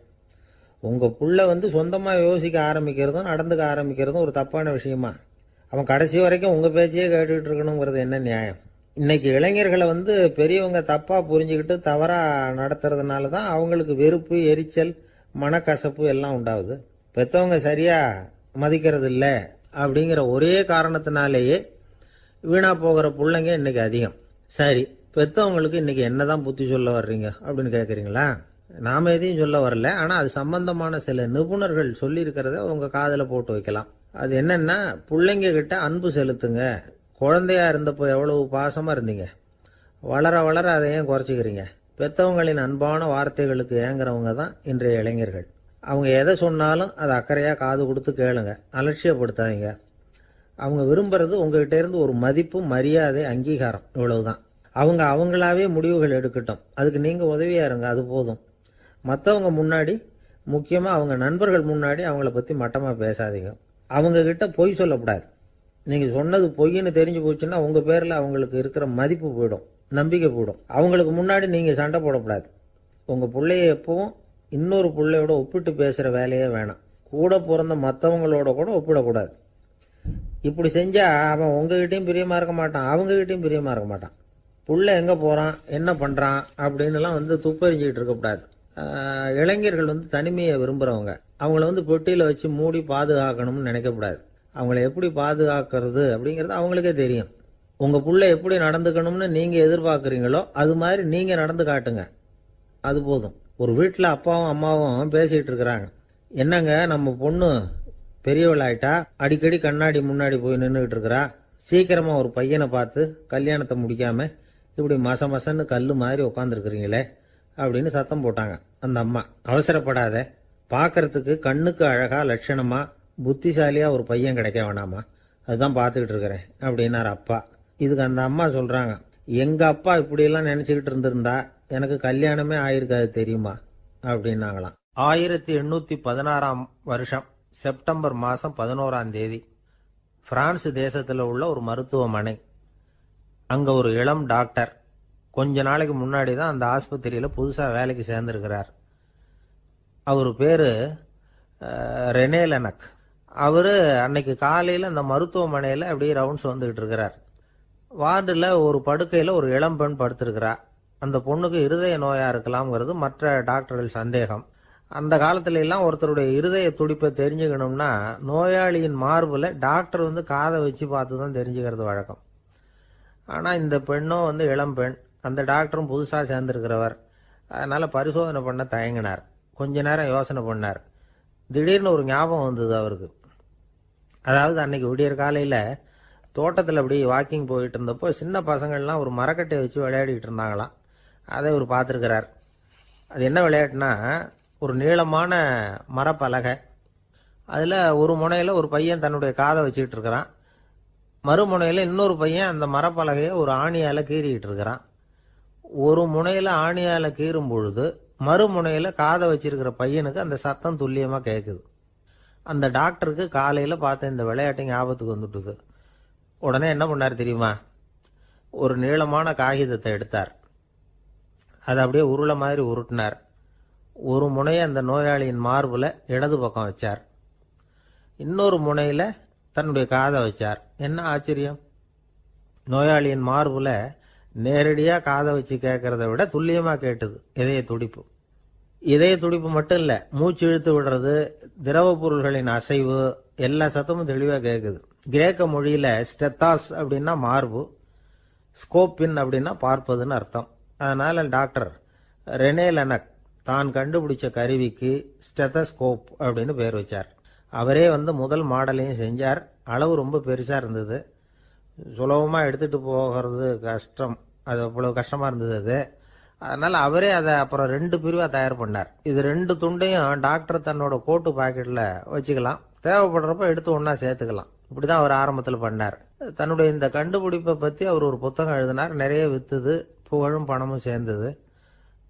உங்கள் புள்ள சொந்தமாக யோசிக்க ஆரம்பிக்கிறதும் நடந்துக்க ஆரம்பிக்கிறதும் ஒரு தப்பான விஷயமா? அவன் கடைசி வரைக்கும் உங்கள் பேச்சையே கேட்டுக்கிட்டு இருக்கணுங்கிறது என்ன நியாயம்? இன்னைக்கு இளைஞர்களை பெரியவங்க தப்பாக புரிஞ்சுக்கிட்டு தவறாக நடத்துறதுனால தான் அவங்களுக்கு வெறுப்பு, எரிச்சல், மனக்கசப்பு எல்லாம் உண்டாகுது. பெற்றவங்க சரியாக மதிக்கிறது இல்லை அப்படிங்கிற ஒரே காரணத்தினாலேயே வீணா போகிற பிள்ளைங்க இன்னைக்கு அதிகம். சரி, பெற்றவங்களுக்கு இன்னைக்கு என்னதான் புத்தி சொல்ல வர்றீங்க அப்படின்னு கேட்குறீங்களா? நாம எதையும் சொல்ல வரல. ஆனால் அது சம்பந்தமான சில நிபுணர்கள் சொல்லியிருக்கிறத உங்கள் காதில் போட்டு வைக்கலாம். அது என்னன்னா, பிள்ளைங்க கிட்ட அன்பு செலுத்துங்க. குழந்தையா இருந்தப்போ எவ்வளவு பாசமாக இருந்தீங்க, வளர வளர அதை ஏன் குறைச்சிக்கிறீங்க? பெற்றவங்களின் அன்பான வார்த்தைகளுக்கு ஏங்குறவங்க தான் இன்றைய இளைஞர்கள். அவங்க எதை சொன்னாலும் அதை அக்கறையாக காது கொடுத்து கேளுங்க, அலட்சியப்படுத்தாதீங்க. அவங்க விரும்புறது உங்ககிட்ட இருந்து ஒரு மதிப்பு, மரியாதை, அங்கீகாரம், இவ்வளவுதான். அவங்க அவங்களாவே முடிவுகள் எடுக்கட்டும், அதுக்கு நீங்கள் உதவியா இருங்க, அது போதும். மற்றவங்க முன்னாடி, முக்கியமாக அவங்க நண்பர்கள் முன்னாடி அவங்கள பற்றி மட்டமாக பேசாதீங்க. அவங்க கிட்ட பொய் சொல்லக்கூடாது. நீங்கள் சொன்னது பொய்ன்னு தெரிஞ்சு போச்சுன்னா உங்கள் பேரில் அவங்களுக்கு இருக்கிற மதிப்பு போயிடும், நம்பிக்கை போயிடும். அவங்களுக்கு முன்னாடி நீங்கள் சண்டை போடக்கூடாது. உங்கள் பிள்ளைய எப்பவும் இன்னொரு பிள்ளையோட ஒப்பிட்டு பேசுகிற வேலையே வேணாம். கூட பிறந்த மற்றவங்களோட கூட ஒப்பிடக்கூடாது. இப்படி செஞ்சால் அவன் உங்ககிட்டையும் பிரியமாக இருக்க மாட்டான், அவங்ககிட்டையும் பிரியமாக இருக்க மாட்டான். புள்ள எங்கே போகிறான், என்ன பண்ணுறான் அப்படின்னுலாம் துப்பறிஞ்சிக்கிட்டு இருக்கக்கூடாது. இளைஞர்கள் தனிமையை விரும்புகிறவங்க. அவங்கள பெட்டியில் வச்சு மூடி பாதுகாக்கணும்னு நினைக்கக்கூடாது. அவங்கள எப்படி பாதுகாக்கிறது அப்படிங்கிறது அவங்களுக்கே தெரியும். உங்கள் புள்ள எப்படி நடந்துக்கணும்னு நீங்கள் எதிர்பார்க்குறீங்களோ அது மாதிரி நீங்கள் நடந்து காட்டுங்க, அது போதும். ஒரு வீட்டில் அப்பாவும் அம்மாவும் பேசிகிட்டு இருக்கிறாங்க. என்னங்க, நம்ம பொண்ணு பெரியவளாயிட்டா, அடிக்கடி கண்ணாடி முன்னாடி போய் நின்றுக்கிட்டு இருக்கிறா, சீக்கிரமாக ஒரு பையனை பார்த்து கல்யாணத்தை முடிக்காமல் இப்படி மசன்னு கல் மாதிரி உட்காந்துருக்குறீங்களே அப்படின்னு சத்தம் போட்டாங்க. அந்த அம்மா, அவசரப்படாத, பார்க்கறதுக்கு கண்ணுக்கு அழகா லட்சணமா புத்திசாலியா ஒரு பையன் கிடைக்க வேணாமா, அதுதான் பார்த்துக்கிட்டு இருக்கிறேன் அப்படின்னாரு அப்பா. இதுக்கு அந்த அம்மா சொல்றாங்க, எங்க அப்பா இப்படியெல்லாம் நினைச்சுக்கிட்டு இருந்திருந்தா எனக்கு கல்யாணமே ஆயிருக்காது தெரியுமா அப்படின்னாங்களாம். 1816 வருஷம் செப்டம்பர் மாதம் 11ஆம் தேதி பிரான்ஸ் தேசத்தில் உள்ள ஒரு மருத்துவமனை. அங்கே ஒரு இளம் டாக்டர் கொஞ்ச நாளைக்கு முன்னாடி தான் அந்த ஆஸ்பத்திரியில் புதுசாக வேலைக்கு சேர்ந்துருக்கிறார். அவர் பேர் ரெனே லெனக். அவர் அன்னைக்கு காலையில் அந்த மருத்துவமனையில் அப்படியே ரவுண்ட்ஸ் வந்துக்கிட்டு இருக்கிறார். வார்டில் ஒரு படுக்கையில் ஒரு இளம் பெண் படுத்திருக்கிறா. அந்த பொண்ணுக்கு இருதய நோயாக இருக்கலாம்ங்கிறது மற்ற டாக்டர்கள் சந்தேகம். அந்த காலத்துல எல்லாம் ஒருத்தருடைய இருதய துடிப்பை தெரிஞ்சுக்கணும்னா நோயாளியின் மார்பில் டாக்டர் காதை வச்சு பார்த்து தான் தெரிஞ்சுக்கிறது வழக்கம். ஆனால் இந்த பெண்ணும் இளம் பெண், அந்த டாக்டரும் புதுசாக சேர்ந்துருக்கிறவர். அதனால் பரிசோதனை பண்ண தயங்கினார். கொஞ்ச நேரம் யோசனை பண்ணார். திடீர்னு ஒரு ஞாபகம் வந்தது அவருக்கு. அதாவது அன்னைக்கு விடியற் காலையில் தோட்டத்தில் அப்படி வாக்கிங் போயிட்டு இருந்தப்போ சின்ன பசங்கள்லாம் ஒரு மரக்கட்டையை வச்சு விளையாடிட்டு இருந்தாங்களாம். அதை இவர் பார்த்துருக்கிறார். அது என்ன விளையாட்டுனா, ஒரு நீளமான மரப்பலகை, அதில் ஒரு முனையில் ஒரு பையன் தன்னுடைய காதை வச்சுக்கிட்டு இருக்கிறான், மறுமுனையில் இன்னொரு பையன் அந்த மரப்பலகையை ஒரு ஆணியால் கீறிக்கிட்டு இருக்கிறான். ஒரு முனையில் ஆணியால் கீறும் பொழுது மறுமுனையில் காதை வச்சிருக்கிற பையனுக்கு அந்த சத்தம் துல்லியமாக கேட்குது. அந்த டாக்டருக்கு காலையில் பார்த்த இந்த விளையாட்டு ஞாபகத்துக்கு வந்துட்டுது. உடனே என்ன பண்ணார் தெரியுமா? ஒரு நீளமான காகிதத்தை எடுத்தார். அதை அப்படியே உருளை மாதிரி உருட்டினார். ஒரு முனையை அந்த நோயாளியின் மார்பில் இடது பக்கம் வச்சார், இன்னொரு முனையில் தன்னுடைய காதை வச்சார். என்ன ஆச்சரியம்! நோயாளியின் மார்பில் நேரடியாக காதை வச்சு கேட்கறத விட துல்லியமாக கேட்டுது இதய துடிப்பு. இதய துடிப்பு மட்டும் இல்லை, மூச்சு இழுத்து விடுறது, திரவ பொருள்களின் அசைவு, எல்லா சத்தமும் தெளிவாக கேட்குது. கிரேக்க மொழியில் ஸ்டெத்தாஸ் அப்படின்னா மார்பு, ஸ்கோப்பின் அப்படின்னா பார்ப்பதுன்னு அர்த்தம். அதனால டாக்டர் ரெனே லெனக் தான் கண்டுபிடிச்ச கருவிக்கு ஸ்டெத்தஸ்கோப் அப்படின்னு பேர் வச்சார். அவரே முதல் மாடலையும் செஞ்சார். அளவு ரொம்ப பெருசாக இருந்தது, சுலபமாக எடுத்துகிட்டு போகிறது கஷ்டம், அது அவ்வளவு கஷ்டமாக இருந்தது அது. அதனால் அவரே அதை அப்புறம் 2 பிரிவாக தயார் பண்ணார். இது 2 துண்டையும் டாக்டர் தன்னோட கோட்டு பாக்கெட்டில் வச்சுக்கலாம், தேவைப்படுறப்ப எடுத்து ஒன்றா சேர்த்துக்கலாம். இப்படி தான் அவர் ஆரம்பத்தில் பண்ணார். தன்னுடைய இந்த கண்டுபிடிப்பை பற்றி அவர் ஒரு புத்தகம் எழுதினார். நிறைய விற்றுது, புகழும் பணமும் சேர்ந்தது.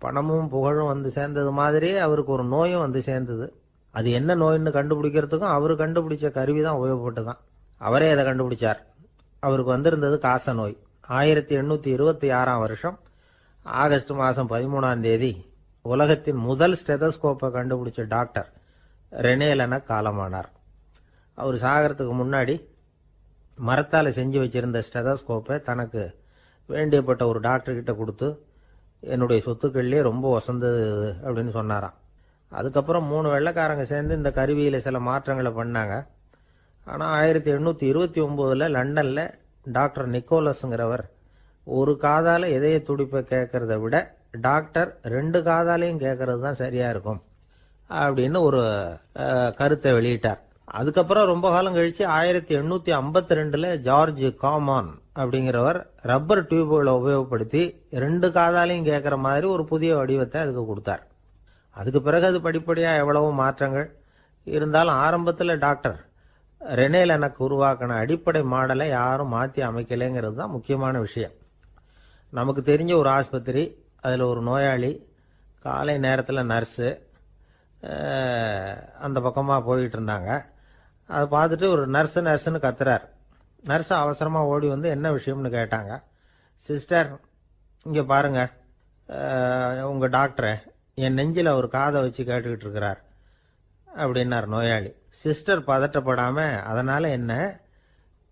பணமும் புகழும் சேர்ந்தது மாதிரியே அவருக்கு ஒரு நோயும் சேர்ந்தது. அது என்ன நோயின்னு கண்டுபிடிக்கிறதுக்கும் அவர் கண்டுபிடிச்ச கருவி தான் உபயோகப்பட்டு தான். அவரே அதை கண்டுபிடிச்சார். அவருக்கு வந்திருந்தது காச நோய். 1826 வருஷம் ஆகஸ்ட் மாதம் 13ஆம் தேதி உலகத்தின் முதல் ஸ்டெதஸ்கோப்பை கண்டுபிடிச்ச டாக்டர் ரெனே லெனக் காலமானார். அவர் சாகிறதுக்கு முன்னாடி மரத்தால் செஞ்சு வச்சிருந்த ஸ்டெதஸ்கோப்பை தனக்கு வேண்டியப்பட்ட ஒரு டாக்டர்கிட்ட கொடுத்து, என்னுடைய சொத்துக்கள்லேயே ரொம்ப வசந்தது அப்படின்னு சொன்னாராம். அதுக்கப்புறம் 3 வெள்ளைக்காரங்க சேர்ந்து இந்த கருவியில் சில மாற்றங்களை பண்ணாங்க. ஆனால் 1829 லண்டனில் டாக்டர் நிக்கோலஸுங்கிறவர் ஒரு காதால் இதய துடிப்பை கேட்கறத விட டாக்டர் 2 காதாலையும் கேட்கறது தான் சரியா இருக்கும் அப்படின்னு ஒரு கருத்தை வெளியிட்டார். அதுக்கப்புறம் ரொம்ப காலம் கழிச்சு 1852 ஜார்ஜ் காமான் அப்படிங்கிறவர் ரப்பர் டியூப்களை உபயோகப்படுத்தி 2 காதாலையும் கேட்கற மாதிரி ஒரு புதிய வடிவத்தை அதுக்கு கொடுத்தார். அதுக்கு பிறகு அது படிப்படியா எவ்வளவோ மாற்றங்கள் இருந்தாலும் ஆரம்பத்தில் டாக்டர் ரெனே லெனக் உருவாக்கின அடிப்படை மாடலை யாரும் மாற்றி அமைக்கலைங்கிறது தான் முக்கியமான விஷயம். நமக்கு தெரிஞ்ச ஒரு ஆஸ்பத்திரி, அதில் ஒரு நோயாளி, காலை நேரத்தில் நர்ஸு அந்த பக்கமாக போயிட்டு இருந்தாங்க. அதை பார்த்துட்டு ஒரு நர்ஸுன்னு கத்துறார். நர்ஸு அவசரமாக ஓடி வந்து என்ன விஷயம்னு கேட்டாங்க. சிஸ்டர், இங்கே பாருங்க, உங்கள் டாக்டரை என் நெஞ்சில் ஒரு காதை வச்சு கேட்டுக்கிட்டு இருக்கிறார் அப்படின்னார் நோயாளி. சிஸ்டர் பதட்டப்படாம, அதனால என்ன,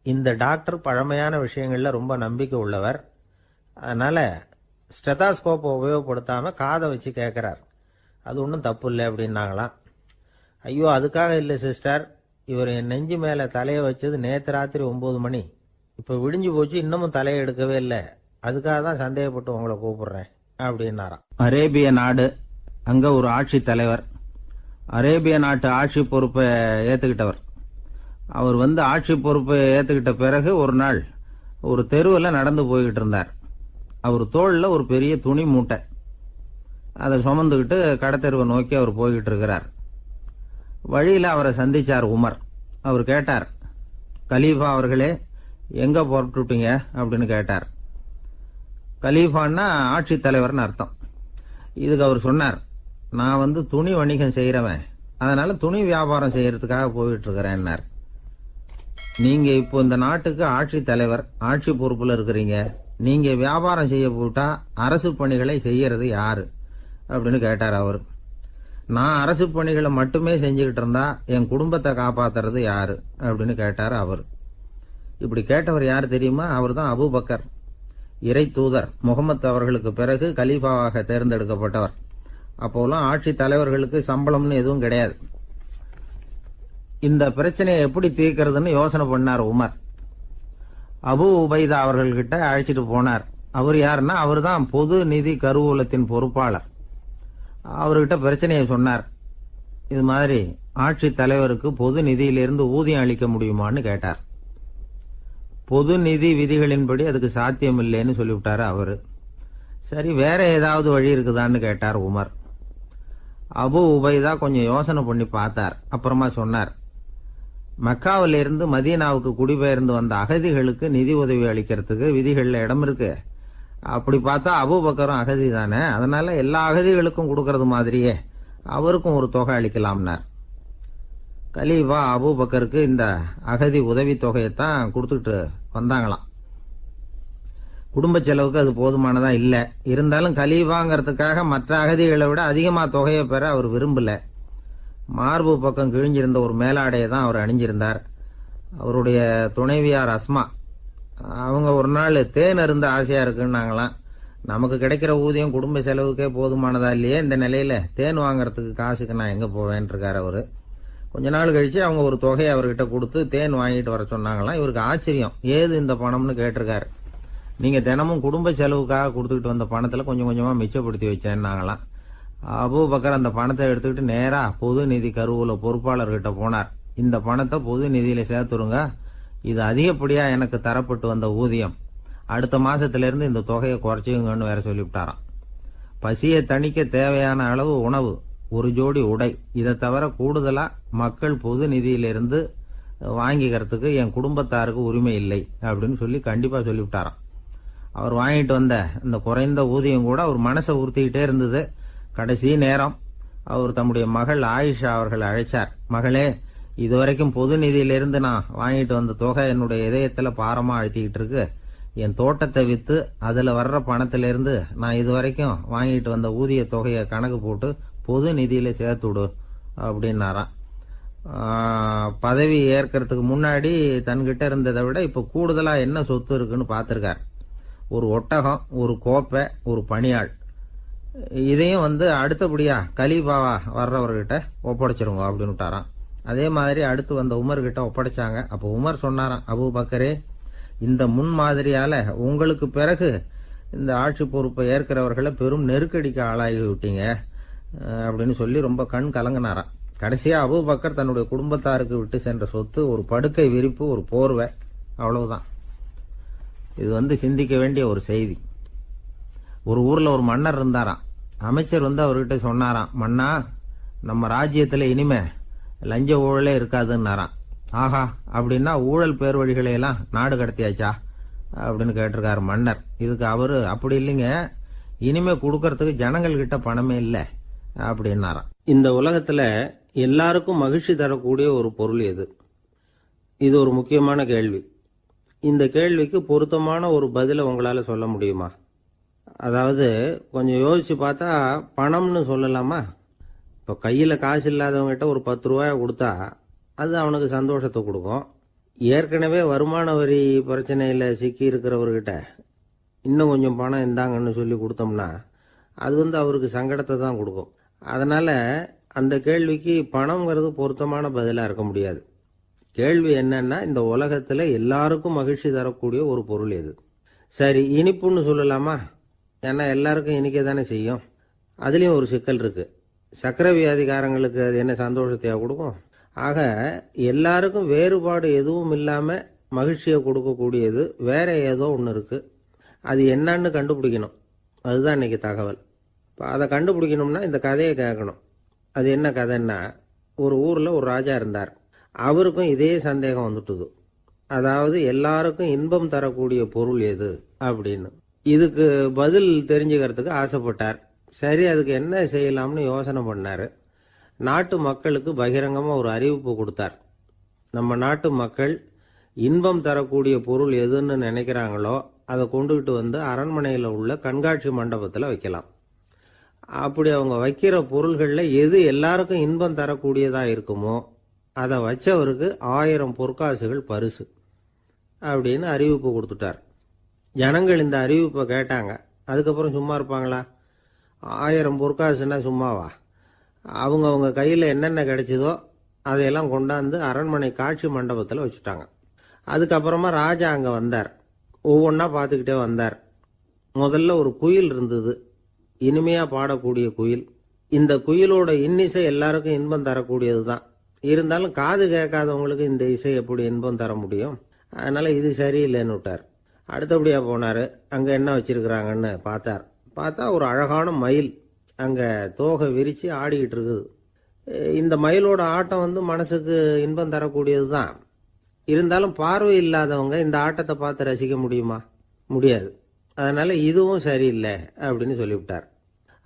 இந்த டாக்டர் பழமையான விஷயங்கள்ல ரொம்ப நம்பிக்கை உள்ளவர், அதனால ஸ்டெதாஸ்கோப்பை உபயோகப்படுத்தாம காதை வச்சு கேட்கிறார், அது ஒன்றும் தப்பு இல்லை அப்படின்னாங்களாம். ஐயோ, அதுக்காக இல்லை சிஸ்டர், இவர் என் நெஞ்சு மேல தலையை வச்சது நேற்று ராத்திரி 9 மணி, இப்போ விடிஞ்சு போச்சு, இன்னமும் தலையை எடுக்கவே இல்லை, அதுக்காக தான் சந்தேகப்பட்டு உங்களை கூப்பிடுறேன் அப்படின்னாராம். அரேபிய நாடு, அங்க ஒரு ஆட்சி தலைவர், அரேபிய நாட்டு ஆட்சி பொறுப்பை ஏத்துக்கிட்டவர். அவர் வந்து ஆட்சி பொறுப்பை ஏத்துக்கிட்ட பிறகு ஒரு நாள் ஒரு தெருவில் நடந்து போய்கிட்டு இருந்தார். அவர் தோளில் ஒரு பெரிய துணி மூட்டை, அதை சுமந்துக்கிட்டு கடத்தெருவை நோக்கி அவர் போய்கிட்டு இருக்கிறார். வழியில் அவரை சந்திச்சார் உமர். அவர் கேட்டார், கலீஃபா அவர்களே, எங்க புறப்பட்டுட்டீங்க அப்படின்னு கேட்டார். கலீஃபான்னா ஆட்சி தலைவர்னு அர்த்தம். இதுக்கு அவர் சொன்னார், நான் வந்து துணி வணிகம் செய்யறவன், அதனால துணி வியாபாரம் செய்யறதுக்காக போயிட்டு இருக்கிறேன்னார். நீங்க இப்போ இந்த நாட்டுக்கு ஆட்சி தலைவர், ஆட்சி பொறுப்புல இருக்கிறீங்க, நீங்க வியாபாரம் செய்ய போட்டா அரசு பணிகளை செய்யறது யாரு அப்படின்னு கேட்டார் அவர். நான் அரசு பணிகளை மட்டுமே செஞ்சுக்கிட்டு இருந்தா என் குடும்பத்தை காப்பாத்துறது யாரு அப்படின்னு கேட்டார் அவர். இப்படி கேட்டவர் யார் தெரியுமா? அவர் தான் அபூபக்கர், இறை தூதர் முகமது அவர்களுக்கு பிறகு கலீஃபாவாக தேர்ந்தெடுக்கப்பட்டவர். அப்போலாம் ஆட்சி தலைவர்களுக்கு சம்பளம்னு எதுவும் கிடையாது. இந்த பிரச்சனையை எப்படி தீர்க்கிறதுன்னு யோசனை பண்ணார் உமர். அபு உபைதா அவர்கள்கிட்ட அழைச்சிட்டு போனார். அவர் யாருன்னா, அவர் தான் பொது நிதி கருவூலத்தின் பொறுப்பாளர். அவர்கிட்ட பிரச்சனையை சொன்னார். இது மாதிரி ஆட்சி தலைவருக்கு பொது நிதியிலிருந்து ஊதியம் அளிக்க முடியுமான்னு கேட்டார். பொது நிதி விதிகளின்படி அதுக்கு சாத்தியம் இல்லைன்னு சொல்லிவிட்டாரு அவரு. சரி, வேற ஏதாவது வழி இருக்குதான்னு கேட்டார் உமர். அபு உபைதா கொஞ்சம் யோசனை பண்ணி பார்த்தார். அப்புறமா சொன்னார், மக்காவிலிருந்து மதீனாவுக்கு குடிபெயர்ந்து வந்த அகதிகளுக்கு நிதி உதவி அளிக்கிறதுக்கு விதிகள்ல இடம் இருக்கு. அப்படி பார்த்தா அபூபக்கரும் அகதி தானே, அதனால எல்லா அகதிகளுக்கும் கொடுக்கறது மாதிரியே அவருக்கும் ஒரு தொகை அளிக்கலாம்னார். கலீஃபா அபூபக்கருக்கு இந்த அகதி உதவி தொகையைத்தான் கொடுத்துட்டு வந்தாங்களாம். குடும்ப செலவுக்கு அது போதுமானதா இல்ல. இருந்தாலும் கலீஃபாங்கிறதுக்காக மற்ற அகதிகளை விட அதிகமா தொகையை பெற அவர் விரும்பல. மார்பு பக்கம் கிழிஞ்சிருந்த ஒரு மேலாடையை தான் அவர் அணிஞ்சிருந்தார். அவருடைய துணைவியார் அஸ்மா, அவங்க ஒரு நாள் தேன் அருந்த ஆசையா இருக்குன்னாங்களாம். நமக்கு கிடைக்கிற ஊதியம் குடும்ப செலவுக்கே போதுமானதா இல்லையே, இந்த நிலையில தேன் வாங்கறதுக்கு காசுக்கு நான் எங்க போவேன் இருக்காரு அவரு. கொஞ்ச நாள் கழிச்சு அவங்க ஒரு தொகையை அவர்கிட்ட கொடுத்து தேன் வாங்கிட்டு வர சொன்னாங்களாம். இவருக்கு ஆச்சரியம், ஏது இந்த பணம்னு கேட்டிருக்காரு. நீங்க தினமும் குடும்ப செலவுக்காக கொடுத்துக்கிட்டு வந்த பணத்துல கொஞ்சம் கொஞ்சமா மிச்சப்படுத்தி வச்சேன்னாங்களாம். அபூபக்கர் அந்த பணத்தை எடுத்துக்கிட்டு நேரா பொது நிதி கருவூல பொறுப்பாளர்கிட்ட போனார். இந்த பணத்தை பொது நிதியில சேர்த்துருங்க, இது அதிகப்படியா எனக்கு தரப்பட்டு வந்த ஊதியம், அடுத்த மாசத்துல இருந்து இந்த தொகையை குறைச்சிங்கன்னு வேற சொல்லிவிட்டாராம். பசியை தணிக்க தேவையான அளவு உணவு, ஒரு ஜோடி உடை, இதை தவிர கூடுதலா மக்கள் பொது நிதியிலிருந்து வாங்கிக்கிறதுக்கு என் குடும்பத்தாருக்கு உரிமை இல்லை அப்படின்னு சொல்லி கண்டிப்பா சொல்லிவிட்டாராம். அவர் வாங்கிட்டு வந்த இந்த குறைந்த ஊதியம் கூட அவர் மனசை உறுத்திக்கிட்டே இருந்தது. கடைசி நேரம் அவர் தம்முடைய மகள் ஆயிஷா அவர்களை அழைச்சார். மகளே, இதுவரைக்கும் பொது நிதியிலிருந்து நான் வாங்கிட்டு வந்த தொகை என்னுடைய இதயத்துல பாரமா அழுத்திக்கிட்டு இருக்கு, என் தோட்டத்தை விற்று அதில் வர்ற பணத்திலிருந்து நான் இது வரைக்கும் வாங்கிட்டு வந்த ஊதிய தொகையை கணக்கு போட்டு பொது நிதியில் சேர்த்து விடு அப்படின்னாராம். பதவி ஏற்கிறதுக்கு முன்னாடி தன்கிட்ட இருந்ததை விட இப்போ கூடுதலாக என்ன சொத்து இருக்குன்னு பார்த்துருக்கார். ஒரு ஒட்டகம், ஒரு கோப்பை, ஒரு பணியாள். இதையும் அடுத்தபடியா கலீஃபாவா வர்றவர்கிட்ட ஒப்படைச்சிருங்க அப்படின்னு விட்டாராம். அதே மாதிரி அடுத்து வந்த உமர்கிட்ட ஒப்படைச்சாங்க. அப்போ உமர் சொன்னாராம், அபூபக்கரே, இந்த முன்மாதிரியால உங்களுக்கு பிறகு இந்த ஆட்சி பொறுப்பை ஏற்கிறவர்களை பெரும் நெருக்கடிக்கு ஆளாகி விட்டீங்க அப்படின்னு சொல்லி ரொம்ப கண் கலங்கினாராம். கடைசியா அபூபக்கர் தன்னுடைய குடும்பத்தாருக்கு விட்டு சென்ற சொத்து ஒரு படுக்கை விரிப்பு, ஒரு போர்வை, அவ்வளவுதான். இது சிந்திக்க வேண்டிய ஒரு செய்தி. ஒரு ஊர்ல ஒரு மன்னர் இருந்தாராம். அமைச்சர் அவர்கிட்ட சொன்னாராம், மன்னா, நம்ம ராஜ்யத்துல இனிமே லஞ்ச ஊழலே இருக்காதுன்னாராம். ஆஹா, அப்படின்னா ஊழல் பேர் வழிகளை எல்லாம் நாடு கடத்தியாச்சா அப்படின்னு கேட்டிருக்காரு மன்னர். இதுக்கு அவரு, அப்படி இல்லைங்க, இனிமே கொடுக்கறதுக்கு ஜனங்கள் கிட்ட பணமே இல்லை அப்படின்னாராம். இந்த உலகத்துல எல்லாருக்கும் மகிழ்ச்சி தரக்கூடிய ஒரு பொருள் எது? இது ஒரு முக்கியமான கேள்வி. இந்த கேள்விக்கு பொருத்தமான ஒரு பதிலை உங்களால சொல்ல முடியுமா? அதாவது கொஞ்சம் யோசிச்சு பார்த்தா பணம்னு சொல்லலாமா? இப்போ கையில் காசு இல்லாதவங்ககிட்ட ஒரு 10 ரூபாய் கொடுத்தா அது அவனுக்கு சந்தோஷத்தை கொடுக்கும். ஏற்கனவே வருமான வரி பிரச்சனையில் சிக்கி இருக்கிறவர்கிட்ட இன்னும் கொஞ்சம் பணம் இருந்தாங்கன்னு சொல்லி கொடுத்தோம்னா அது அவருக்கு சங்கடத்தை தான் கொடுக்கும். அதனால அந்த கேள்விக்கு பணம்ங்கிறது பொருத்தமான பதிலாக இருக்க முடியாது. கேள்வி என்னன்னா, இந்த உலகத்தில் எல்லாருக்கும் மகிழ்ச்சி தரக்கூடிய ஒரு பொருள் எது? சரி, இனிப்புன்னு சொல்லலாமா? ஏன்னா எல்லாருக்கும் இனிக்க தானே செய்யும். அதுலேயும் ஒரு சிக்கல் இருக்கு. சக்கரை வியாதிக்காரங்களுக்கு அது என்ன சந்தோஷத்தையா கொடுக்கும்? ஆக எல்லாருக்கும் வேறுபாடு எதுவும் இல்லாமல் மகிழ்ச்சியை கொடுக்கக்கூடியது வேற ஏதோ ஒன்று இருக்கு. அது என்னன்னு கண்டுபிடிக்கணும். அதுதான் இன்னைக்கு தகவல். இப்போ அதை கண்டுபிடிக்கணும்னா இந்த கதையை கேட்கணும். அது என்ன கதைன்னா, ஒரு ஊரில் ஒரு ராஜா இருந்தார். அவருக்கும் இதே சந்தேகம் வந்துட்டுது. அதாவது எல்லாருக்கும் இன்பம் தரக்கூடிய பொருள் எது அப்படின்னு. இதுக்கு பதில் தெரிஞ்சுக்கிறதுக்கு ஆசைப்பட்டார். சரி, அதுக்கு என்ன செய்யலாம்னு யோசனை பண்ணார். நாட்டு மக்களுக்கு பகிரங்கமாக ஒரு அறிவிப்பு கொடுத்தார். நம்ம நாட்டு மக்கள் இன்பம் தரக்கூடிய பொருள் எதுன்னு நினைக்கிறாங்களோ அதை கொண்டுகிட்டு அரண்மனையில் உள்ள கண்காட்சி மண்டபத்தில் வைக்கலாம். அப்படி அவங்க வைக்கிற பொருள்களில் எது எல்லாருக்கும் இன்பம் தரக்கூடியதாக இருக்குமோ அதை வச்சவருக்கு 1000 பொற்காசுகள் பரிசு அப்படின்னு அறிவிப்பு கொடுத்துட்டார். ஜனங்கள் இந்த அறிவிப்பை கேட்டாங்க. அதுக்கப்புறம் சும்மா இருப்பாங்களா? 1000 பொற்காசுன்னா சும்மாவா? அவங்க கையில் என்னென்ன கிடைச்சதோ அதையெல்லாம் கொண்டாந்து அரண்மனை காட்சி மண்டபத்தில் வச்சுட்டாங்க. அதுக்கப்புறமா ராஜா அங்கே வந்தார். ஒவ்வொன்றா பார்த்துக்கிட்டே வந்தார். முதல்ல ஒரு குயில் இருந்தது, இனிமையாக பாடக்கூடிய குயில். இந்த குயிலோட இன்னிசை எல்லாருக்கும் இன்பம் தரக்கூடியது தான். இருந்தாலும் காது கேட்காதவங்களுக்கு இந்த இசை எப்படி இன்பம் தர முடியும்? அதனால இது சரியில்லைன்னு விட்டார். அடுத்தபடியாக போனார். அங்கே என்ன வச்சிருக்கிறாங்கன்னு பார்த்தா ஒரு அழகான மயில் அங்கே தோகை விரித்து ஆடிக்கிட்டு இருக்குது. இந்த மயிலோட ஆட்டம் மனசுக்கு இன்பம் தரக்கூடியது தான். இருந்தாலும் பார்வை இல்லாதவங்க இந்த ஆட்டத்தை பார்த்து ரசிக்க முடியுமா? முடியாது. அதனால இதுவும் சரியில்லை அப்படின்னு சொல்லிவிட்டார்.